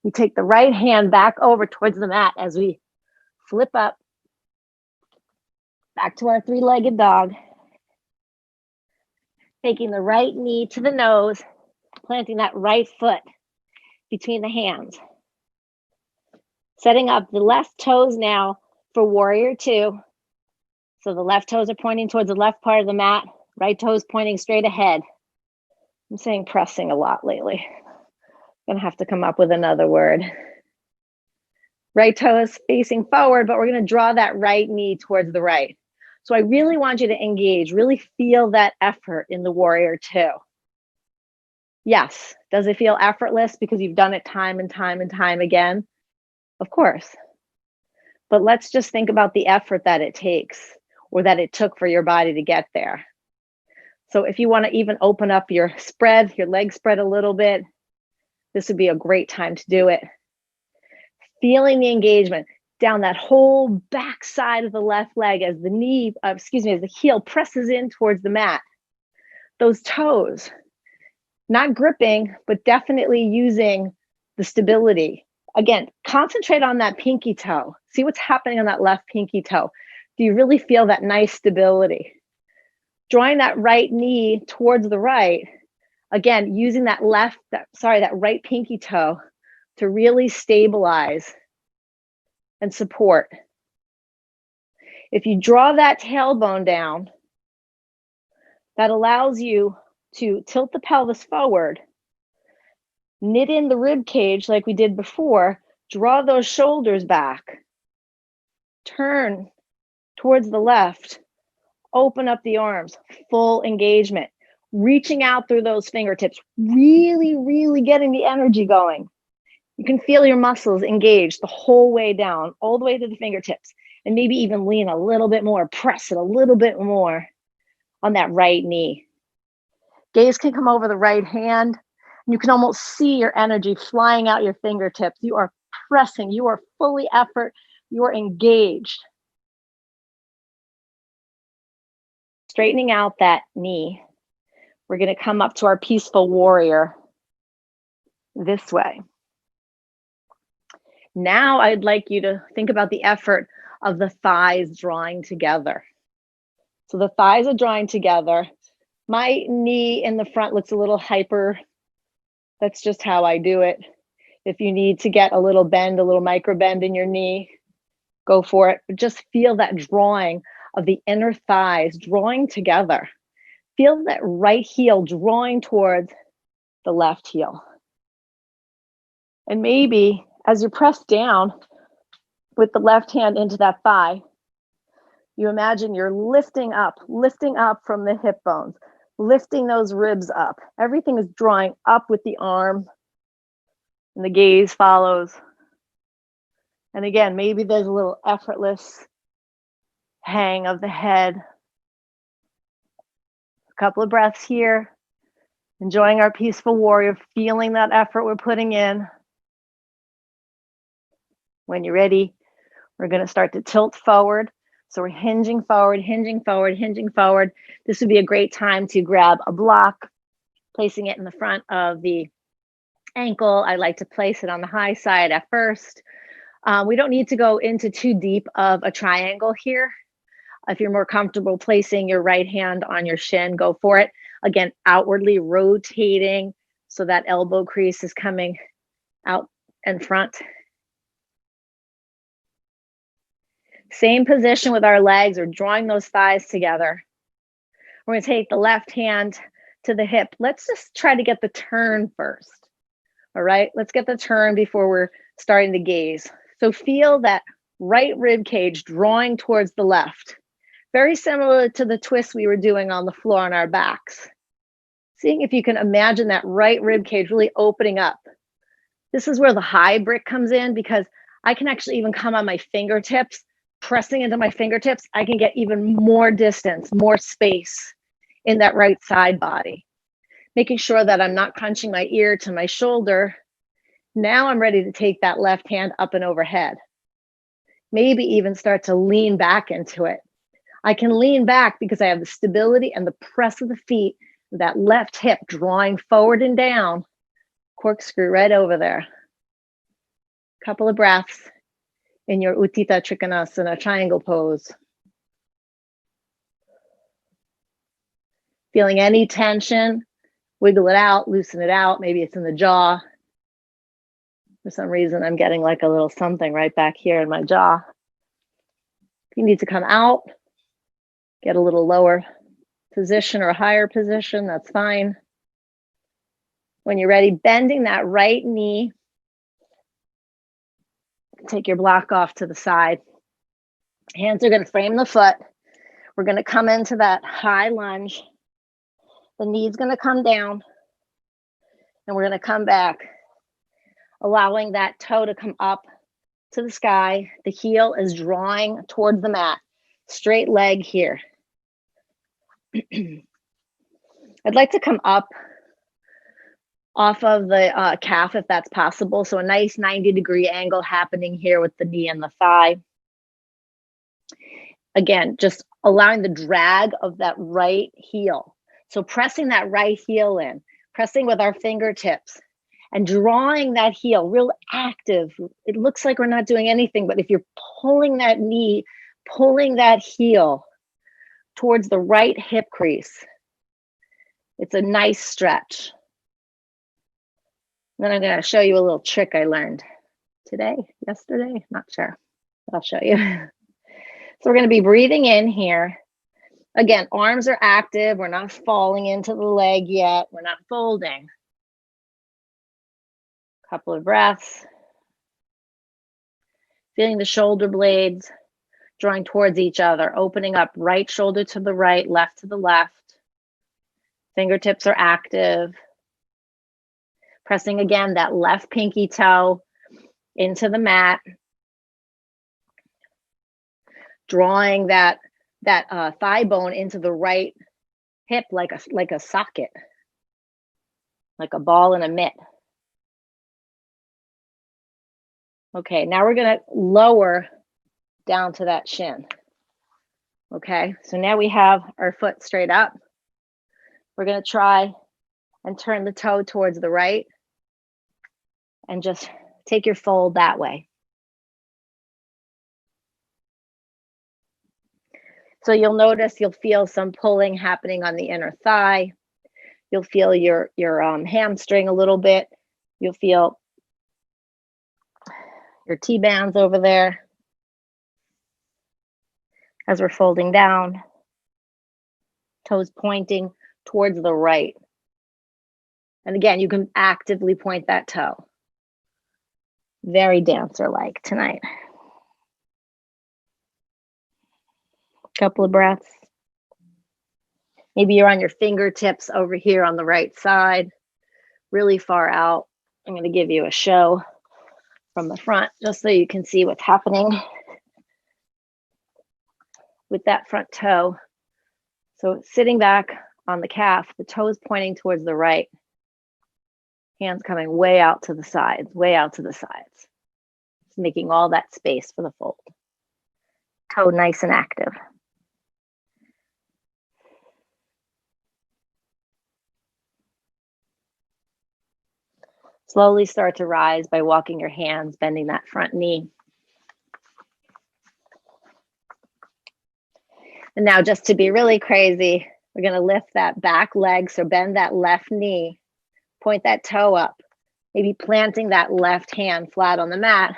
You take the right hand back over towards the mat as we flip up back to our three-legged dog. Taking the right knee to the nose, planting that right foot between the hands. Setting up the left toes now for warrior two. So the left toes are pointing towards the left part of the mat, right toes pointing straight ahead. I'm saying pressing a lot lately. Gonna have to come up with another word. Right toe is facing forward, but we're gonna draw that right knee towards the right. So I really want you to engage, really feel that effort in the warrior two. Yes, does it feel effortless because you've done it time and time and time again? Of course. But let's just think about the effort that it takes. or that it took for your body to get there. So if you want to even open up your spread, your leg spread a little bit, this would be a great time to do it. Feeling the engagement down that whole back side of the left leg as the knee, as the heel presses in towards the mat. Those toes, not gripping, but definitely using the stability. Again, concentrate on that pinky toe. See what's happening on that left pinky toe. Do you really feel that nice stability? Drawing that right knee towards the right. Again, using that right pinky toe to really stabilize and support. If you draw that tailbone down, that allows you to tilt the pelvis forward, knit in the rib cage like we did before, draw those shoulders back, turn towards the left, open up the arms, full engagement, reaching out through those fingertips, really, really getting the energy going. You can feel your muscles engaged the whole way down, all the way to the fingertips, and maybe even lean a little bit more, press it a little bit more on that right knee. Gaze can come over the right hand, and you can almost see your energy flying out your fingertips. You are pressing, you are fully effort, you are engaged. Straightening out that knee, we're going to come up to our peaceful warrior this way. Now I'd like you to think about the effort of the thighs drawing together. So the thighs are drawing together. My knee in the front looks a little hyper. That's just how I do it. If you need to get a little bend, a little micro bend in your knee, go for it. But just feel that drawing of the inner thighs drawing together. Feel that right heel drawing towards the left heel. And maybe as you press down with the left hand into that thigh, you imagine you're lifting up from the hip bones, lifting those ribs up. Everything is drawing up with the arm, and the gaze follows. And again, maybe there's a little effortless hang of the head. A couple of breaths here, enjoying our peaceful warrior, feeling that effort we're putting in. When you're ready, we're going to start to tilt forward. So we're hinging forward, hinging forward, hinging forward. This would be a great time to grab a block, placing it in the front of the ankle. I like to place it on the high side at first. We don't need to go into too deep of a triangle here. If you're more comfortable placing your right hand on your shin, go for it. Again, outwardly rotating so that elbow crease is coming out in front. Same position with our legs. We're drawing those thighs together. We're going to take the left hand to the hip. Let's just try to get the turn first. All right, let's get the turn before we're starting to gaze. So feel that right rib cage drawing towards the left. Very similar to the twist we were doing on the floor on our backs. Seeing if you can imagine that right rib cage really opening up. This is where the high brick comes in, because I can actually even come on my fingertips, pressing into my fingertips. I can get even more distance, more space in that right side body. Making sure that I'm not crunching my ear to my shoulder. Now I'm ready to take that left hand up and overhead. Maybe even start to lean back into it. I can lean back because I have the stability and the press of the feet, that left hip drawing forward and down. Corkscrew right over there. Couple of breaths in your Utthita Trikonasana triangle pose. Feeling any tension, wiggle it out, loosen it out. Maybe it's in the jaw. For some reason, I'm getting like a little something right back here in my jaw. If you need to come out, get a little lower position or a higher position, that's fine. When you're ready, bending that right knee. Take your block off to the side. Hands are going to frame the foot. We're going to come into that high lunge. The knee's going to come down. And we're going to come back, allowing that toe to come up to the sky. The heel is drawing towards the mat. Straight leg here. I'd like to come up off of the calf if that's possible. So a nice 90-degree angle happening here with the knee and the thigh. Again, just allowing the drag of that right heel. So pressing that right heel in, pressing with our fingertips and drawing that heel real active. It looks like we're not doing anything, but if you're pulling that knee, pulling that heel towards the right hip crease, it's a nice stretch. Then I'm going to show you a little trick I learned yesterday, not sure, but I'll show you. So we're going to be breathing in here. Again, arms are active. We're not falling into the leg yet. We're not folding. Couple of breaths. Feeling the shoulder blades drawing towards each other, opening up right shoulder to the right, left to the left. Fingertips are active. Pressing again that left pinky toe into the mat. Drawing that thigh bone into the right hip like a socket, like a ball in a mitt. Okay, now we're going to lower down to that shin. Okay, so now we have our foot straight up. We're going to try and turn the toe towards the right and just take your fold that way. So you'll notice you'll feel some pulling happening on the inner thigh. You'll feel your hamstring a little bit. You'll feel your T-bands over there as we're folding down. Toes pointing towards the right. And again, you can actively point that toe. Very dancer-like tonight. Couple of breaths. Maybe you're on your fingertips over here on the right side, really far out. I'm going to give you a show from the front just so you can see what's happening with that front toe. So sitting back on the calf, the toes pointing towards the right, hands coming way out to the sides, way out to the sides. Just making all that space for the fold. Toe nice and active. Slowly start to rise by walking your hands, bending that front knee. And now just to be really crazy, we're going to lift that back leg. So bend that left knee, point that toe up, maybe planting that left hand flat on the mat.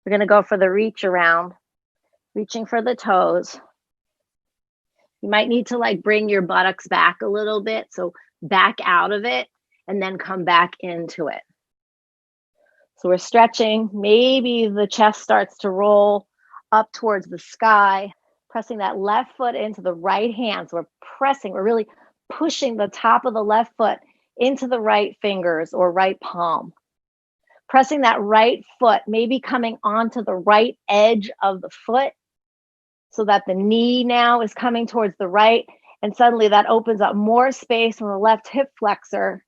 We're going to go for the reach around, reaching for the toes. You might need to like bring your buttocks back a little bit. So back out of it and then come back into it. So we're stretching. Maybe the chest starts to roll up towards the sky, pressing that left foot into the right hand. So we're really pushing the top of the left foot into the right fingers or right palm. Pressing that right foot, maybe coming onto the right edge of the foot so that the knee now is coming towards the right. And suddenly that opens up more space from the left hip flexor.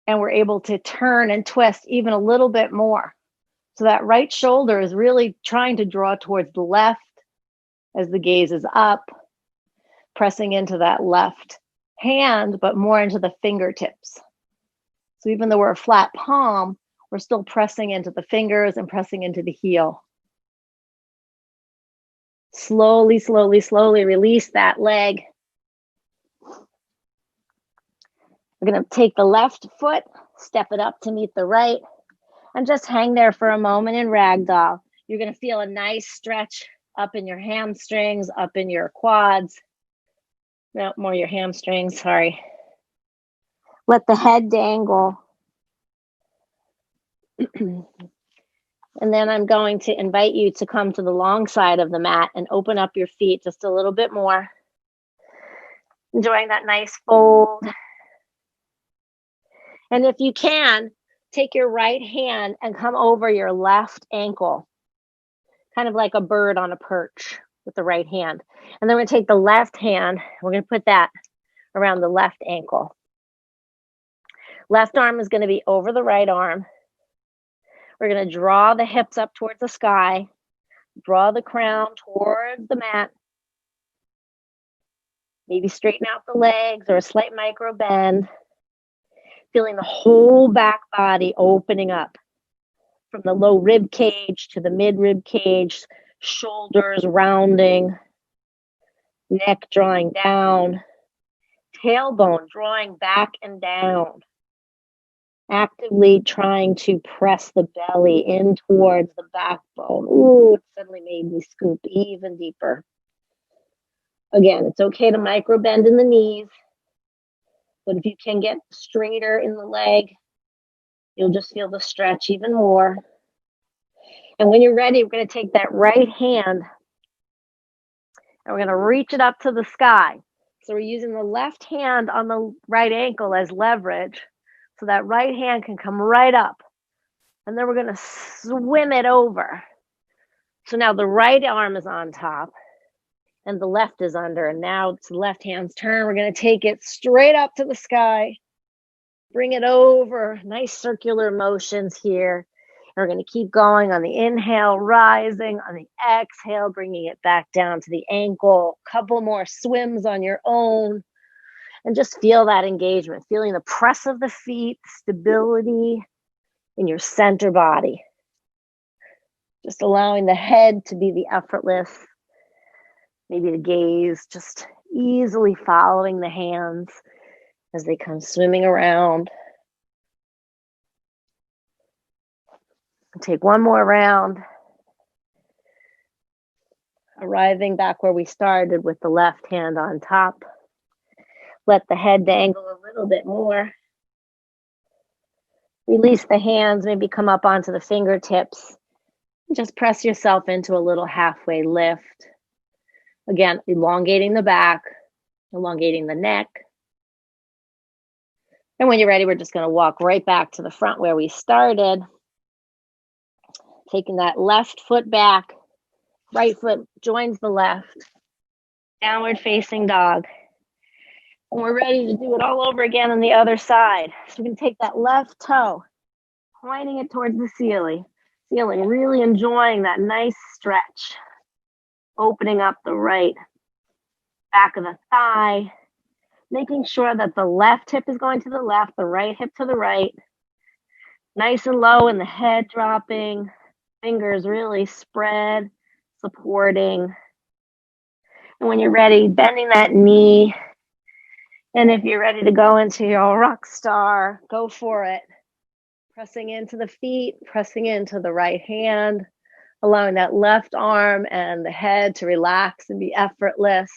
And we're able to turn and twist even a little bit more. So that right shoulder is really trying to draw towards the left as the gaze is up, pressing into that left hand, but more into the fingertips. So even though we're a flat palm, we're still pressing into the fingers and pressing into the heel. Slowly, slowly, slowly release that leg. We're going to take the left foot, step it up to meet the right, and just hang there for a moment in ragdoll. You're going to feel a nice stretch up in your hamstrings, up in your quads. No, more your hamstrings, sorry. Let the head dangle. And then I'm going to invite you to come to the long side of the mat and open up your feet just a little bit more. Enjoying that nice fold. And if you can, take your right hand and come over your left ankle, kind of like a bird on a perch with the right hand. And then we're going to take the left hand, we're going to put that around the left ankle. Left arm is going to be over the right arm. We're going to draw the hips up towards the sky, draw the crown towards the mat. Maybe straighten out the legs or a slight micro bend. Feeling the whole back body opening up from the low rib cage to the mid rib cage, shoulders rounding, neck drawing down, tailbone drawing back and down. Actively trying to press the belly in towards the backbone. Ooh, it suddenly made me scoop even deeper. Again, it's okay to micro bend in the knees, but if you can get straighter in the leg, you'll just feel the stretch even more. And when you're ready, we're going to take that right hand and we're going to reach it up to the sky. So we're using the left hand on the right ankle as leverage. So that right hand can come right up. And then we're going to swim it over. So now the right arm is on top and the left is under. And now it's the left hand's turn. We're going to take it straight up to the sky. Bring it over. Nice circular motions here. And we're going to keep going on the inhale, rising. On the exhale, bringing it back down to the ankle. Couple more swims on your own. And just feel that engagement, feeling the press of the feet, stability in your center body. Just allowing the head to be the effortless, maybe the gaze, just easily following the hands as they come swimming around. Take one more round, arriving back where we started with the left hand on top. Let the head dangle a little bit more. Release the hands, maybe come up onto the fingertips. Just press yourself into a little halfway lift. Again, elongating the back, elongating the neck. And when you're ready, we're just going to walk right back to the front where we started. Taking that left foot back, right foot joins the left. Downward facing dog. And we're ready to do it all over again on the other side. So we're going to take that left toe, pointing it towards the ceiling, really enjoying that nice stretch. Opening up the right back of the thigh, making sure that the left hip is going to the left, the right hip to the right. Nice and low and the head dropping, fingers really spread, supporting. And when you're ready, bending that knee. And if you're ready to go into your rock star, go for it. Pressing into the feet, pressing into the right hand, allowing that left arm and the head to relax and be effortless.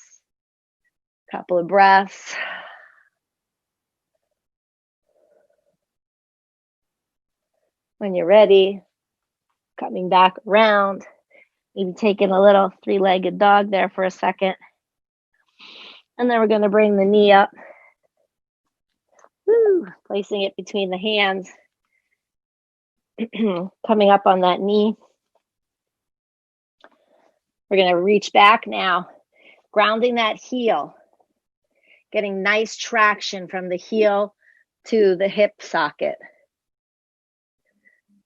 Couple of breaths. When you're ready, coming back around, maybe taking a little three-legged dog there for a second. And then we're going to bring the knee up. Woo, placing it between the hands. Coming up on that knee. We're going to reach back now, grounding that heel. Getting nice traction from the heel to the hip socket.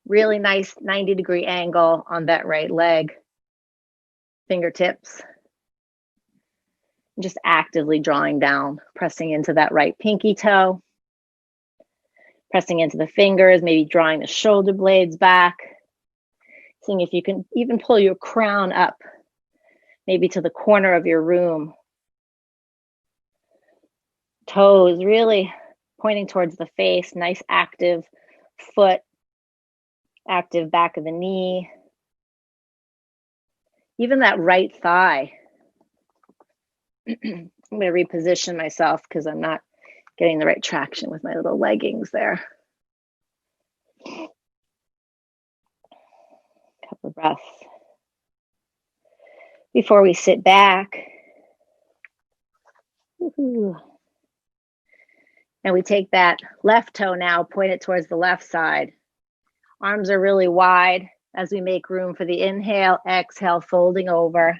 Really nice 90-degree angle on that right leg. Fingertips. Just actively drawing down, pressing into that right pinky toe. Pressing into the fingers, maybe drawing the shoulder blades back. Seeing if you can even pull your crown up, maybe to the corner of your room. Toes really pointing towards the face, nice active foot, active back of the knee. Even that right thigh. I'm going to reposition myself because I'm not getting the right traction with my little leggings there. Couple of breaths. Before we sit back. Woo-hoo. And we take that left toe now, point it towards the left side. Arms are really wide as we make room for the inhale, exhale, folding over.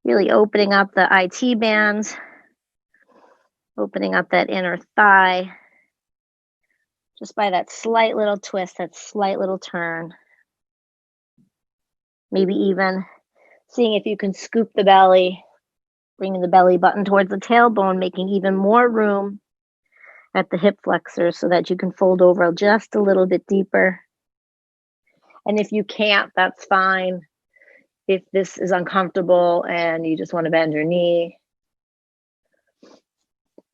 Really opening up the IT bands, opening up that inner thigh, just by that slight little twist, that slight little turn. Maybe even seeing if you can scoop the belly, bringing the belly button towards the tailbone, making even more room at the hip flexors so that you can fold over just a little bit deeper. And if you can't, that's fine. If this is uncomfortable and you just want to bend your knee,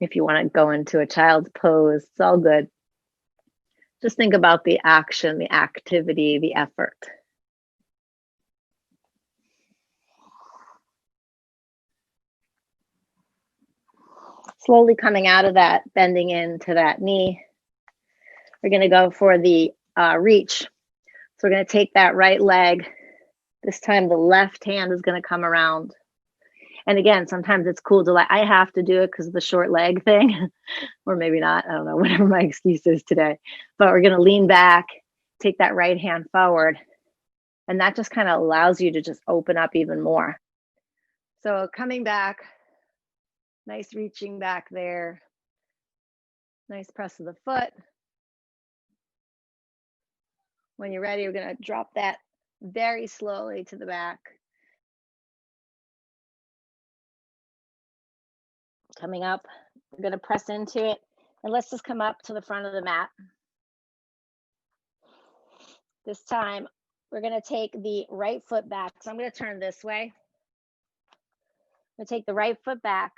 if you want to go into a child's pose, it's all good. Just think about the action, the activity, the effort. Slowly coming out of that, bending into that knee. We're going to go for the reach. So we're going to take that right leg. This time the left hand is going to come around. And again, sometimes it's cool to I have to do it because of the short leg thing, or maybe not. I don't know, whatever my excuse is today. But we're going to lean back, take that right hand forward. And that just kind of allows you to just open up even more. So coming back, nice reaching back there. Nice press of the foot. When you're ready, we're going to drop that very slowly to the back. Coming up, we're going to press into it. And let's just come up to the front of the mat. This time, we're going to take the right foot back. So I'm going to turn this way. I'm going to take the right foot back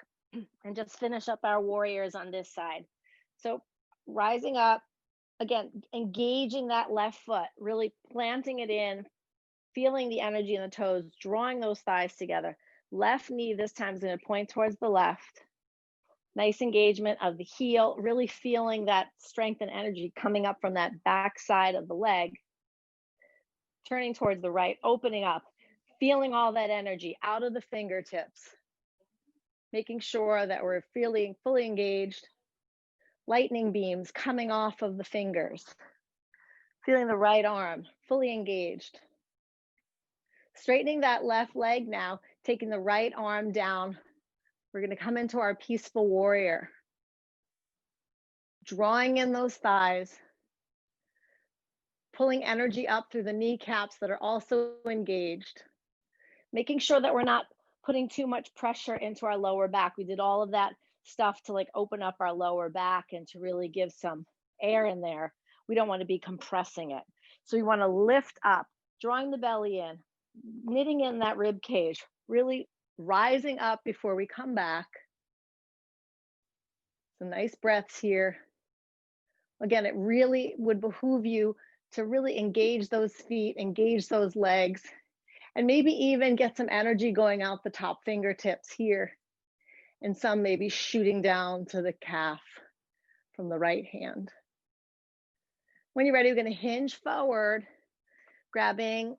and just finish up our warriors on this side. So rising up, again, engaging that left foot, really planting it in, feeling the energy in the toes, drawing those thighs together. Left knee this time is going to point towards the left. Nice engagement of the heel, really feeling that strength and energy coming up from that back side of the leg. Turning towards the right, opening up, feeling all that energy out of the fingertips. Making sure that we're feeling fully engaged. Lightning beams coming off of the fingers. Feeling the right arm fully engaged. Straightening that left leg now, taking the right arm down. We're going to come into our peaceful warrior. Drawing in those thighs. Pulling energy up through the kneecaps that are also engaged. Making sure that we're not putting too much pressure into our lower back. We did all of that stuff to open up our lower back and to really give some air in there. We don't want to be compressing it. So we want to lift up, drawing the belly in, knitting in that rib cage, really rising up before we come back. Some nice breaths here. Again, it really would behoove you to really engage those feet, engage those legs, and maybe even get some energy going out the top fingertips here. And some maybe shooting down to the calf from the right hand. When you're ready, we're going to hinge forward, grabbing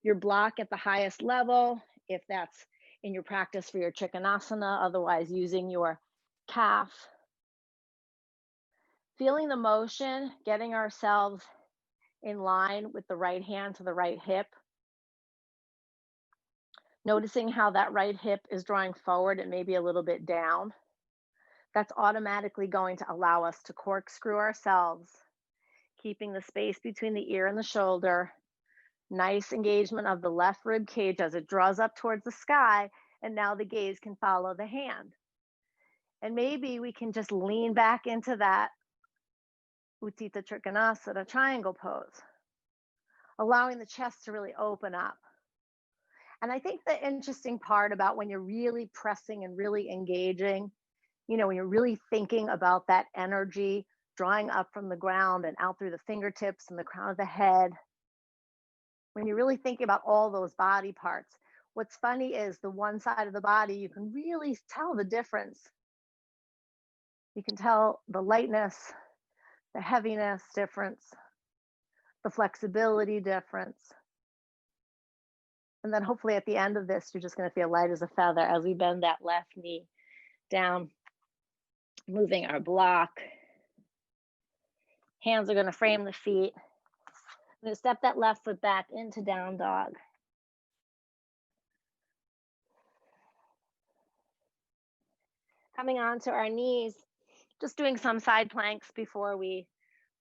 your block at the highest level, if that's in your practice for your Trikonasana, otherwise using your calf. Feeling the motion, getting ourselves in line with the right hand to the right hip. Noticing how that right hip is drawing forward and maybe a little bit down. That's automatically going to allow us to corkscrew ourselves, keeping the space between the ear and the shoulder. Nice engagement of the left rib cage as it draws up towards the sky, and now the gaze can follow the hand. And maybe we can just lean back into that Utthita Trikonasana triangle pose, allowing the chest to really open up. And I think the interesting part about when you're really pressing and really engaging, when you're really thinking about that energy drawing up from the ground and out through the fingertips and the crown of the head, when you're really thinking about all those body parts, what's funny is the one side of the body, you can really tell the difference. You can tell the lightness, the heaviness difference, the flexibility difference. And then hopefully at the end of this, you're just going to feel light as a feather as we bend that left knee down, moving our block. Hands are going to frame the feet. I'm going to step that left foot back into down dog. Coming onto our knees, just doing some side planks before we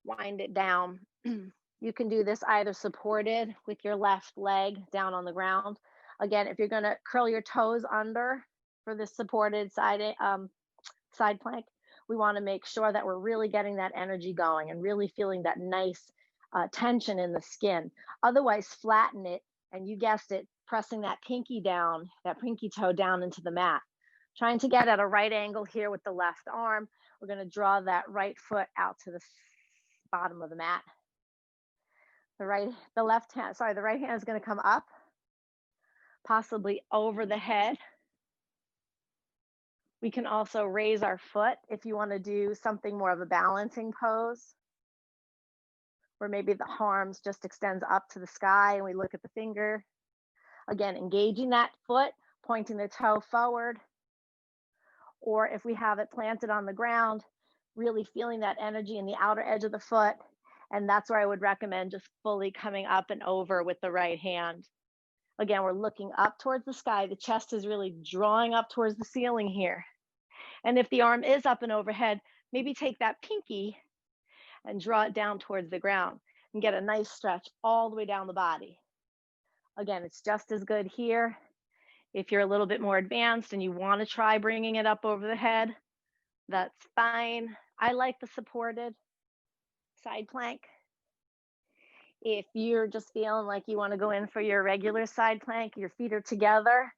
wind it down. You can do this either supported with your left leg down on the ground. Again, if you're going to curl your toes under for this supported side plank, we want to make sure that we're really getting that energy going and really feeling that nice tension in the skin. Otherwise, flatten it, and you guessed it, pressing that pinky toe down into the mat. Trying to get at a right angle here with the left arm. We're going to draw that right foot out to the bottom of the mat. The right hand is going to come up, possibly over the head. We can also raise our foot if you want to do something more of a balancing pose, where maybe the arms just extends up to the sky and we look at the finger. Again, engaging that foot, pointing the toe forward. Or if we have it planted on the ground, really feeling that energy in the outer edge of the foot. And that's where I would recommend just fully coming up and over with the right hand. Again, we're looking up towards the sky. The chest is really drawing up towards the ceiling here. And if the arm is up and overhead, maybe take that pinky and draw it down towards the ground and get a nice stretch all the way down the body. Again, it's just as good here. If you're a little bit more advanced and you want to try bringing it up over the head, that's fine. I like the supported side plank. If you're just feeling like you want to go in for your regular side plank, your feet are together.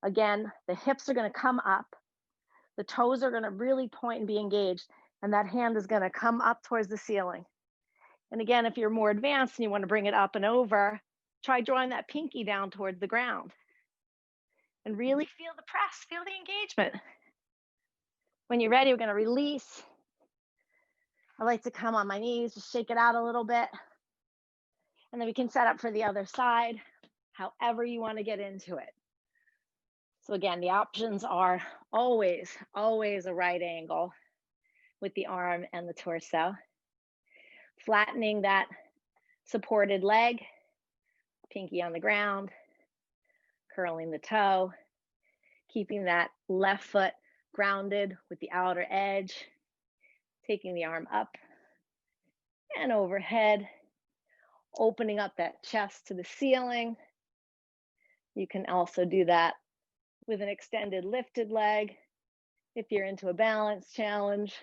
Again, the hips are going to come up. The toes are going to really point and be engaged, and that hand is going to come up towards the ceiling. And again, if you're more advanced and you want to bring it up and over, try drawing that pinky down towards the ground. And really feel the press, feel the engagement. When you're ready, we're going to release. I like to come on my knees, just shake it out a little bit. And then we can set up for the other side, however you want to get into it. So again, the options are always a right angle with the arm and the torso. Flattening that supported leg, pinky on the ground, curling the toe, keeping that left foot grounded with the outer edge, taking the arm up and overhead, opening up that chest to the ceiling. You can also do that with an extended lifted leg if you're into a balance challenge.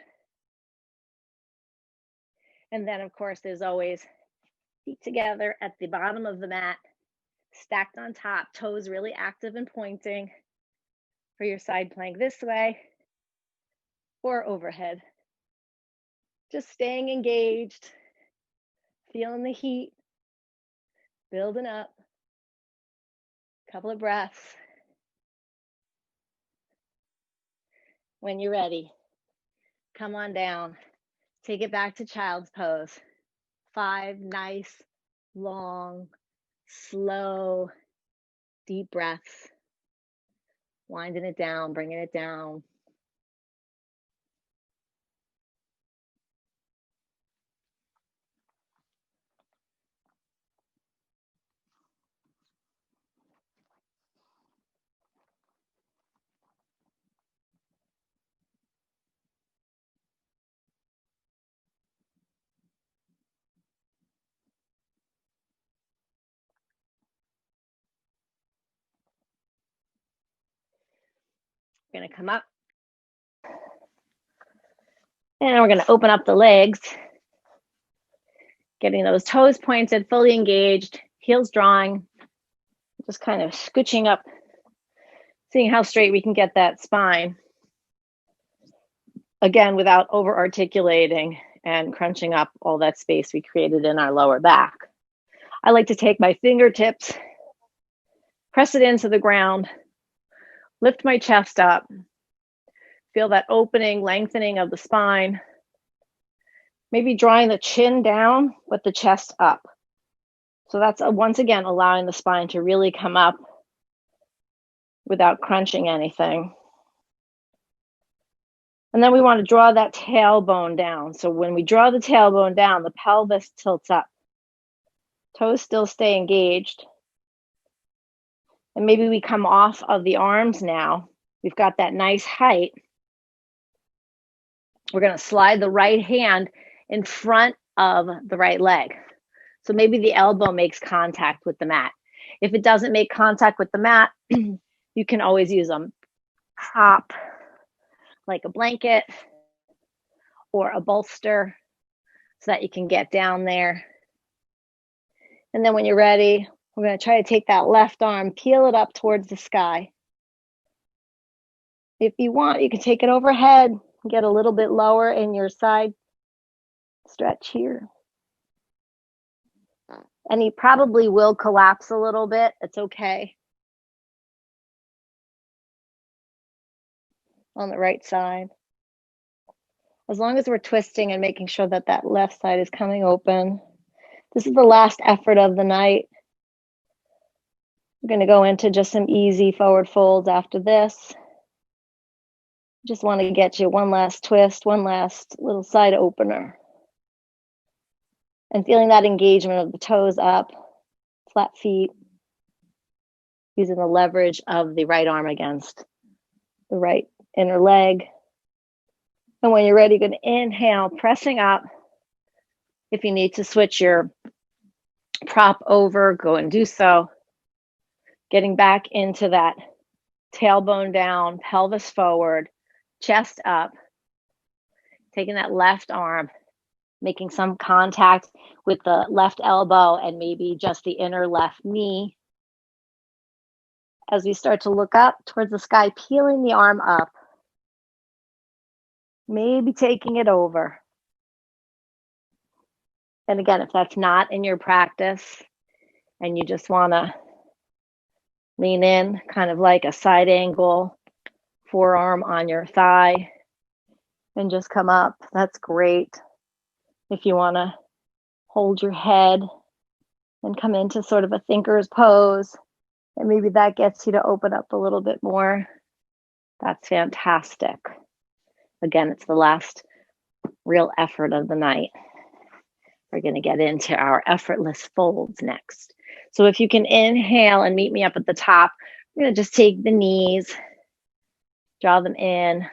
And then, of course, there's always feet together at the bottom of the mat, stacked on top, toes really active and pointing for your side plank this way or overhead. Just staying engaged, feeling the heat, building up. Couple of breaths. When you're ready, come on down. Take it back to child's pose. 5 nice, long, slow, deep breaths. Winding it down, bringing it down. We're going to come up. And we're going to open up the legs. Getting those toes pointed, fully engaged, heels drawing. Just kind of scooching up, seeing how straight we can get that spine. Again, without over-articulating and crunching up all that space we created in our lower back. I like to take my fingertips, press it into the ground, lift my chest up, feel that opening, lengthening of the spine, maybe drawing the chin down with the chest up. So that's once again allowing the spine to really come up without crunching anything. And then we want to draw that tailbone down. So when we draw the tailbone down, the pelvis tilts up. Toes still stay engaged. And maybe we come off of the arms now. We've got that nice height. We're going to slide the right hand in front of the right leg. So maybe the elbow makes contact with the mat. If it doesn't make contact with the mat, you can always use a prop like a blanket or a bolster so that you can get down there. And then when you're ready, we're going to try to take that left arm, peel it up towards the sky. If you want, you can take it overhead, get a little bit lower in your side stretch here. And he probably will collapse a little bit. It's okay. On the right side. As long as we're twisting and making sure that that left side is coming open. This is the last effort of the night. We're going to go into just some easy forward folds after this. Just want to get you one last twist, one last little side opener. And feeling that engagement of the toes up, flat feet, using the leverage of the right arm against the right inner leg. And when you're ready, you're going to inhale, pressing up. If you need to switch your prop over, go and do so. Getting back into that tailbone down, pelvis forward, chest up. Taking that left arm, making some contact with the left elbow and maybe just the inner left knee. As we start to look up towards the sky, peeling the arm up, maybe taking it over. And again, if that's not in your practice and you just want to lean in, kind of like a side angle, forearm on your thigh, and just come up, that's great. If you want to hold your head and come into sort of a thinker's pose, and maybe that gets you to open up a little bit more, that's fantastic. Again, it's the last real effort of the night. We're going to get into our effortless folds next. So if you can inhale and meet me up at the top, we're going to just take the knees, draw them in,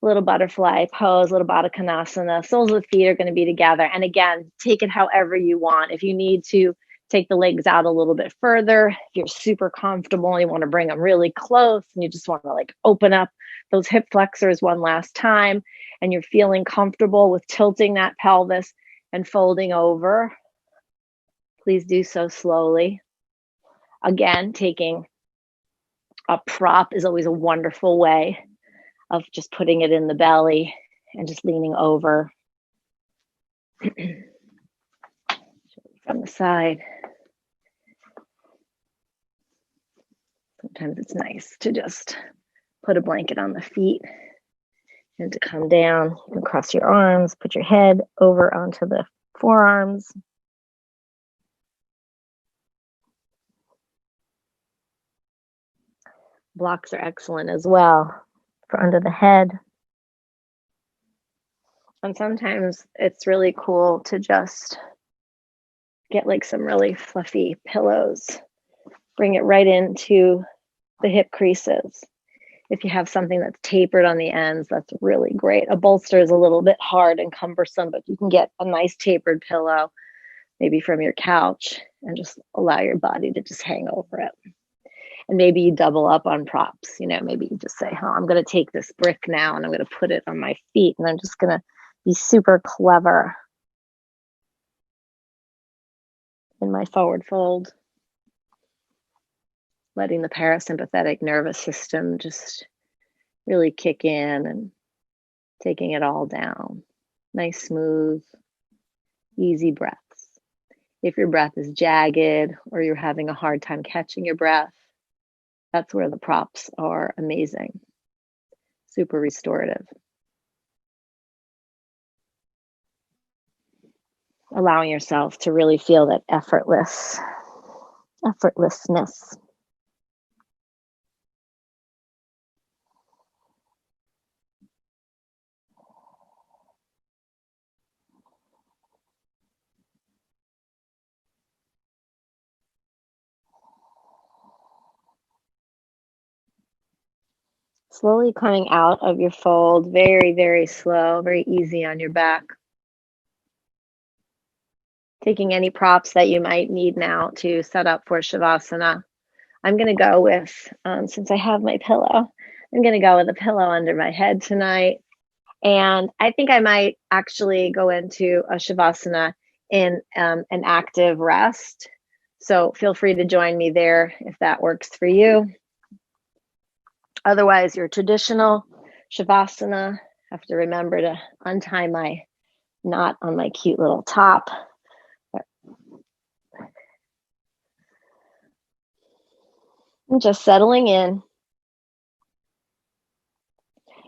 little butterfly pose, little Baddha Konasana. Soles of the feet are going to be together. And again, take it however you want. If you need to take the legs out a little bit further, if you're super comfortable and you want to bring them really close and you just want to like open up those hip flexors one last time and you're feeling comfortable with tilting that pelvis and folding over, please do so slowly. Again, taking a prop is always a wonderful way of just putting it in the belly and just leaning over from the side. Sometimes it's nice to just put a blanket on the feet and to come down. You can cross your arms, put your head over onto the forearms. Blocks are excellent as well for under the head. And sometimes it's really cool to just get like some really fluffy pillows. Bring it right into the hip creases. If you have something that's tapered on the ends, that's really great. A bolster is a little bit hard and cumbersome, but you can get a nice tapered pillow, maybe from your couch, and just allow your body to just hang over it. And maybe you double up on props. You know, maybe you just say, oh, I'm going to take this brick now and I'm going to put it on my feet and I'm just going to be super clever in my forward fold. Letting the parasympathetic nervous system just really kick in and taking it all down. Nice, smooth, easy breaths. If your breath is jagged or you're having a hard time catching your breath, that's where the props are amazing. Super restorative. Allowing yourself to really feel that effortlessness. Slowly coming out of your fold, very, very slow, very easy on your back. Taking any props that you might need now to set up for Shavasana. I'm going to go with, since I have my pillow, I'm going to go with a pillow under my head tonight. And I think I might actually go into a Shavasana in an active rest. So feel free to join me there if that works for you. Otherwise, your traditional Shavasana, I have to remember to untie my knot on my cute little top. And just settling in.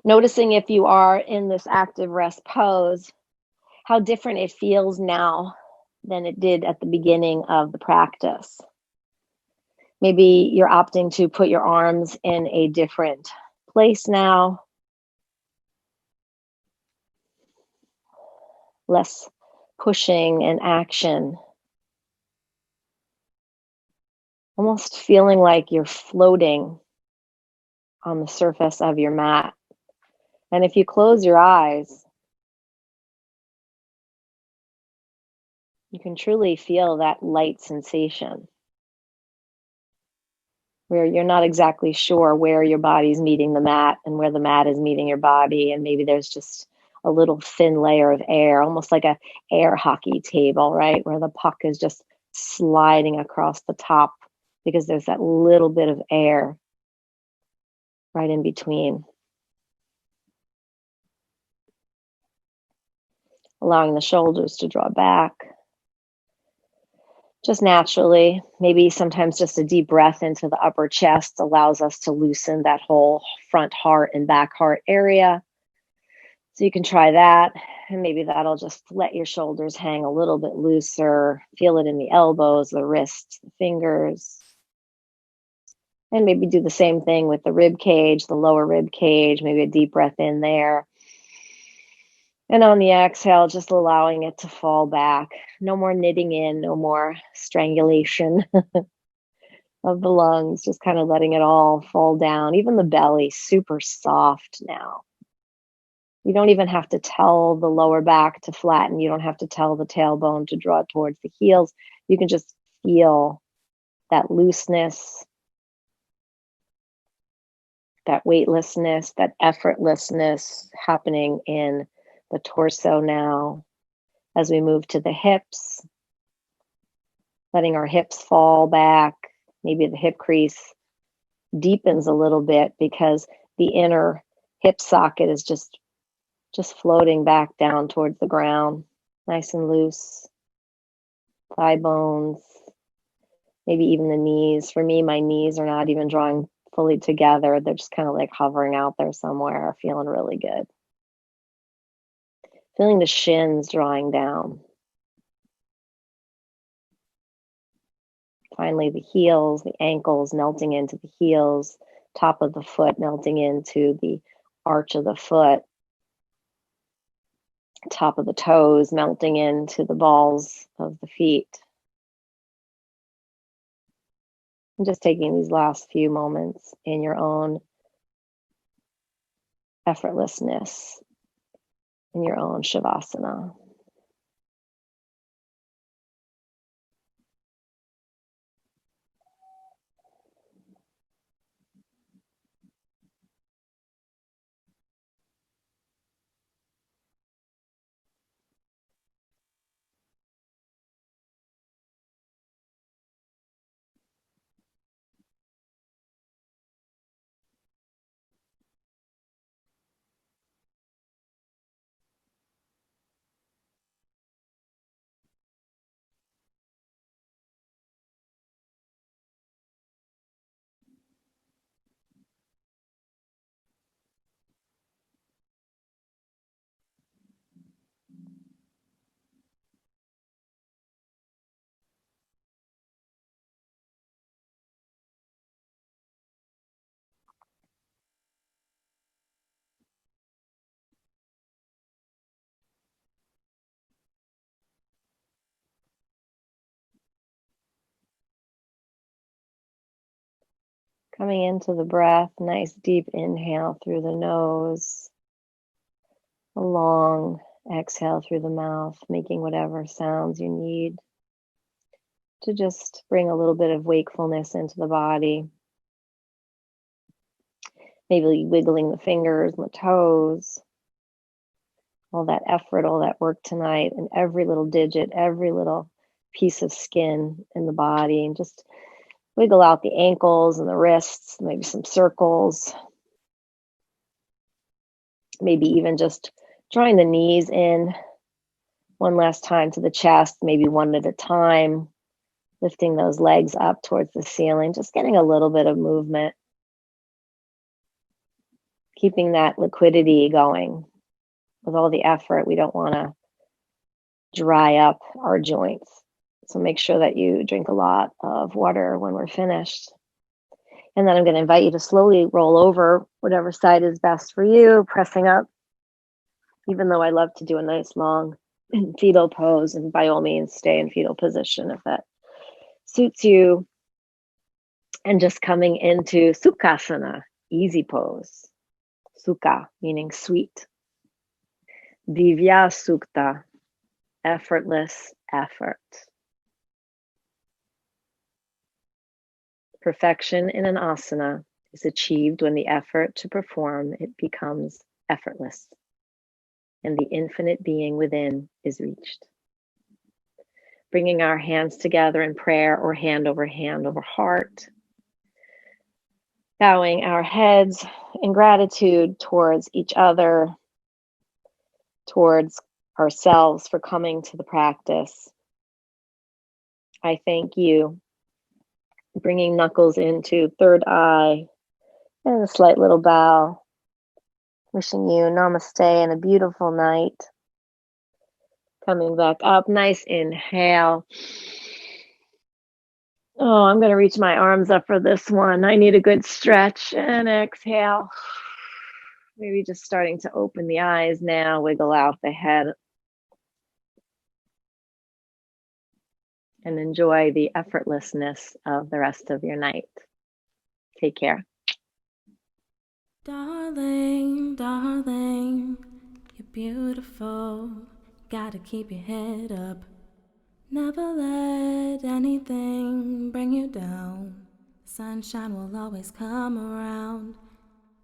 Noticing if you are in this active rest pose, how different it feels now than it did at the beginning of the practice. Maybe you're opting to put your arms in a different place now. Less pushing and action. Almost feeling like you're floating on the surface of your mat. And if you close your eyes, you can truly feel that light sensation where you're not exactly sure where your body's meeting the mat and where the mat is meeting your body. And maybe there's just a little thin layer of air, almost like a air hockey table, right? Where the puck is just sliding across the top because there's that little bit of air right in between. Allowing the shoulders to draw back. Just naturally, maybe sometimes just a deep breath into the upper chest allows us to loosen that whole front heart and back heart area. So you can try that, and maybe that'll just let your shoulders hang a little bit looser. Feel it in the elbows, the wrists, the fingers. And maybe do the same thing with the rib cage, the lower rib cage, maybe a deep breath in there. And on the exhale, just allowing it to fall back. No more knitting in, no more strangulation of the lungs, just kind of letting it all fall down. Even the belly, super soft now. You don't even have to tell the lower back to flatten. You don't have to tell the tailbone to draw towards the heels. You can just feel that looseness, that weightlessness, that effortlessness happening in the torso now as we move to the hips, letting our hips fall back. Maybe the hip crease deepens a little bit because the inner hip socket is just floating back down towards the ground, nice and loose. Thigh bones, maybe even the knees. For me, my knees are not even drawing fully together. They're just kind of like hovering out there somewhere, feeling really good. Feeling the shins drawing down. Finally, the heels, the ankles melting into the heels, top of the foot melting into the arch of the foot, top of the toes melting into the balls of the feet. And just taking these last few moments in your own effortlessness, in your own Shavasana. Coming into the breath, nice deep inhale through the nose, a long exhale through the mouth, making whatever sounds you need to just bring a little bit of wakefulness into the body. Maybe wiggling the fingers and the toes. All that effort, all that work tonight, and every little digit, every little piece of skin in the body, and just wiggle out the ankles and the wrists, maybe some circles. Maybe even just drawing the knees in one last time to the chest, maybe one at a time, lifting those legs up towards the ceiling, just getting a little bit of movement, keeping that liquidity going. With all the effort, we don't want to dry up our joints. So make sure that you drink a lot of water when we're finished. And then I'm going to invite you to slowly roll over whatever side is best for you, pressing up, even though I love to do a nice long fetal pose. And by all means, stay in fetal position if that suits you. And just coming into Sukhasana, easy pose. Sukha, meaning sweet. Divya Sukta, effortless effort. Perfection in an asana is achieved when the effort to perform it becomes effortless, and the infinite being within is reached. Bringing our hands together in prayer or hand over heart. Bowing our heads in gratitude towards each other, towards ourselves for coming to the practice. I thank you. Bringing knuckles into third eye and a slight little bow. Wishing you namaste and a beautiful night. Coming back up, nice inhale. Oh, I'm going to reach my arms up for this one. I need a good stretch and exhale. Maybe just starting to open the eyes now, wiggle out the head. And enjoy the effortlessness of the rest of your night. Take care. Darling, darling, you're beautiful. Gotta keep your head up. Never let anything bring you down. Sunshine will always come around.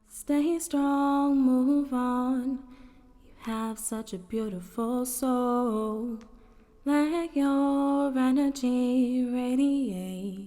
Stay strong, move on. You have such a beautiful soul. Let your energy radiate.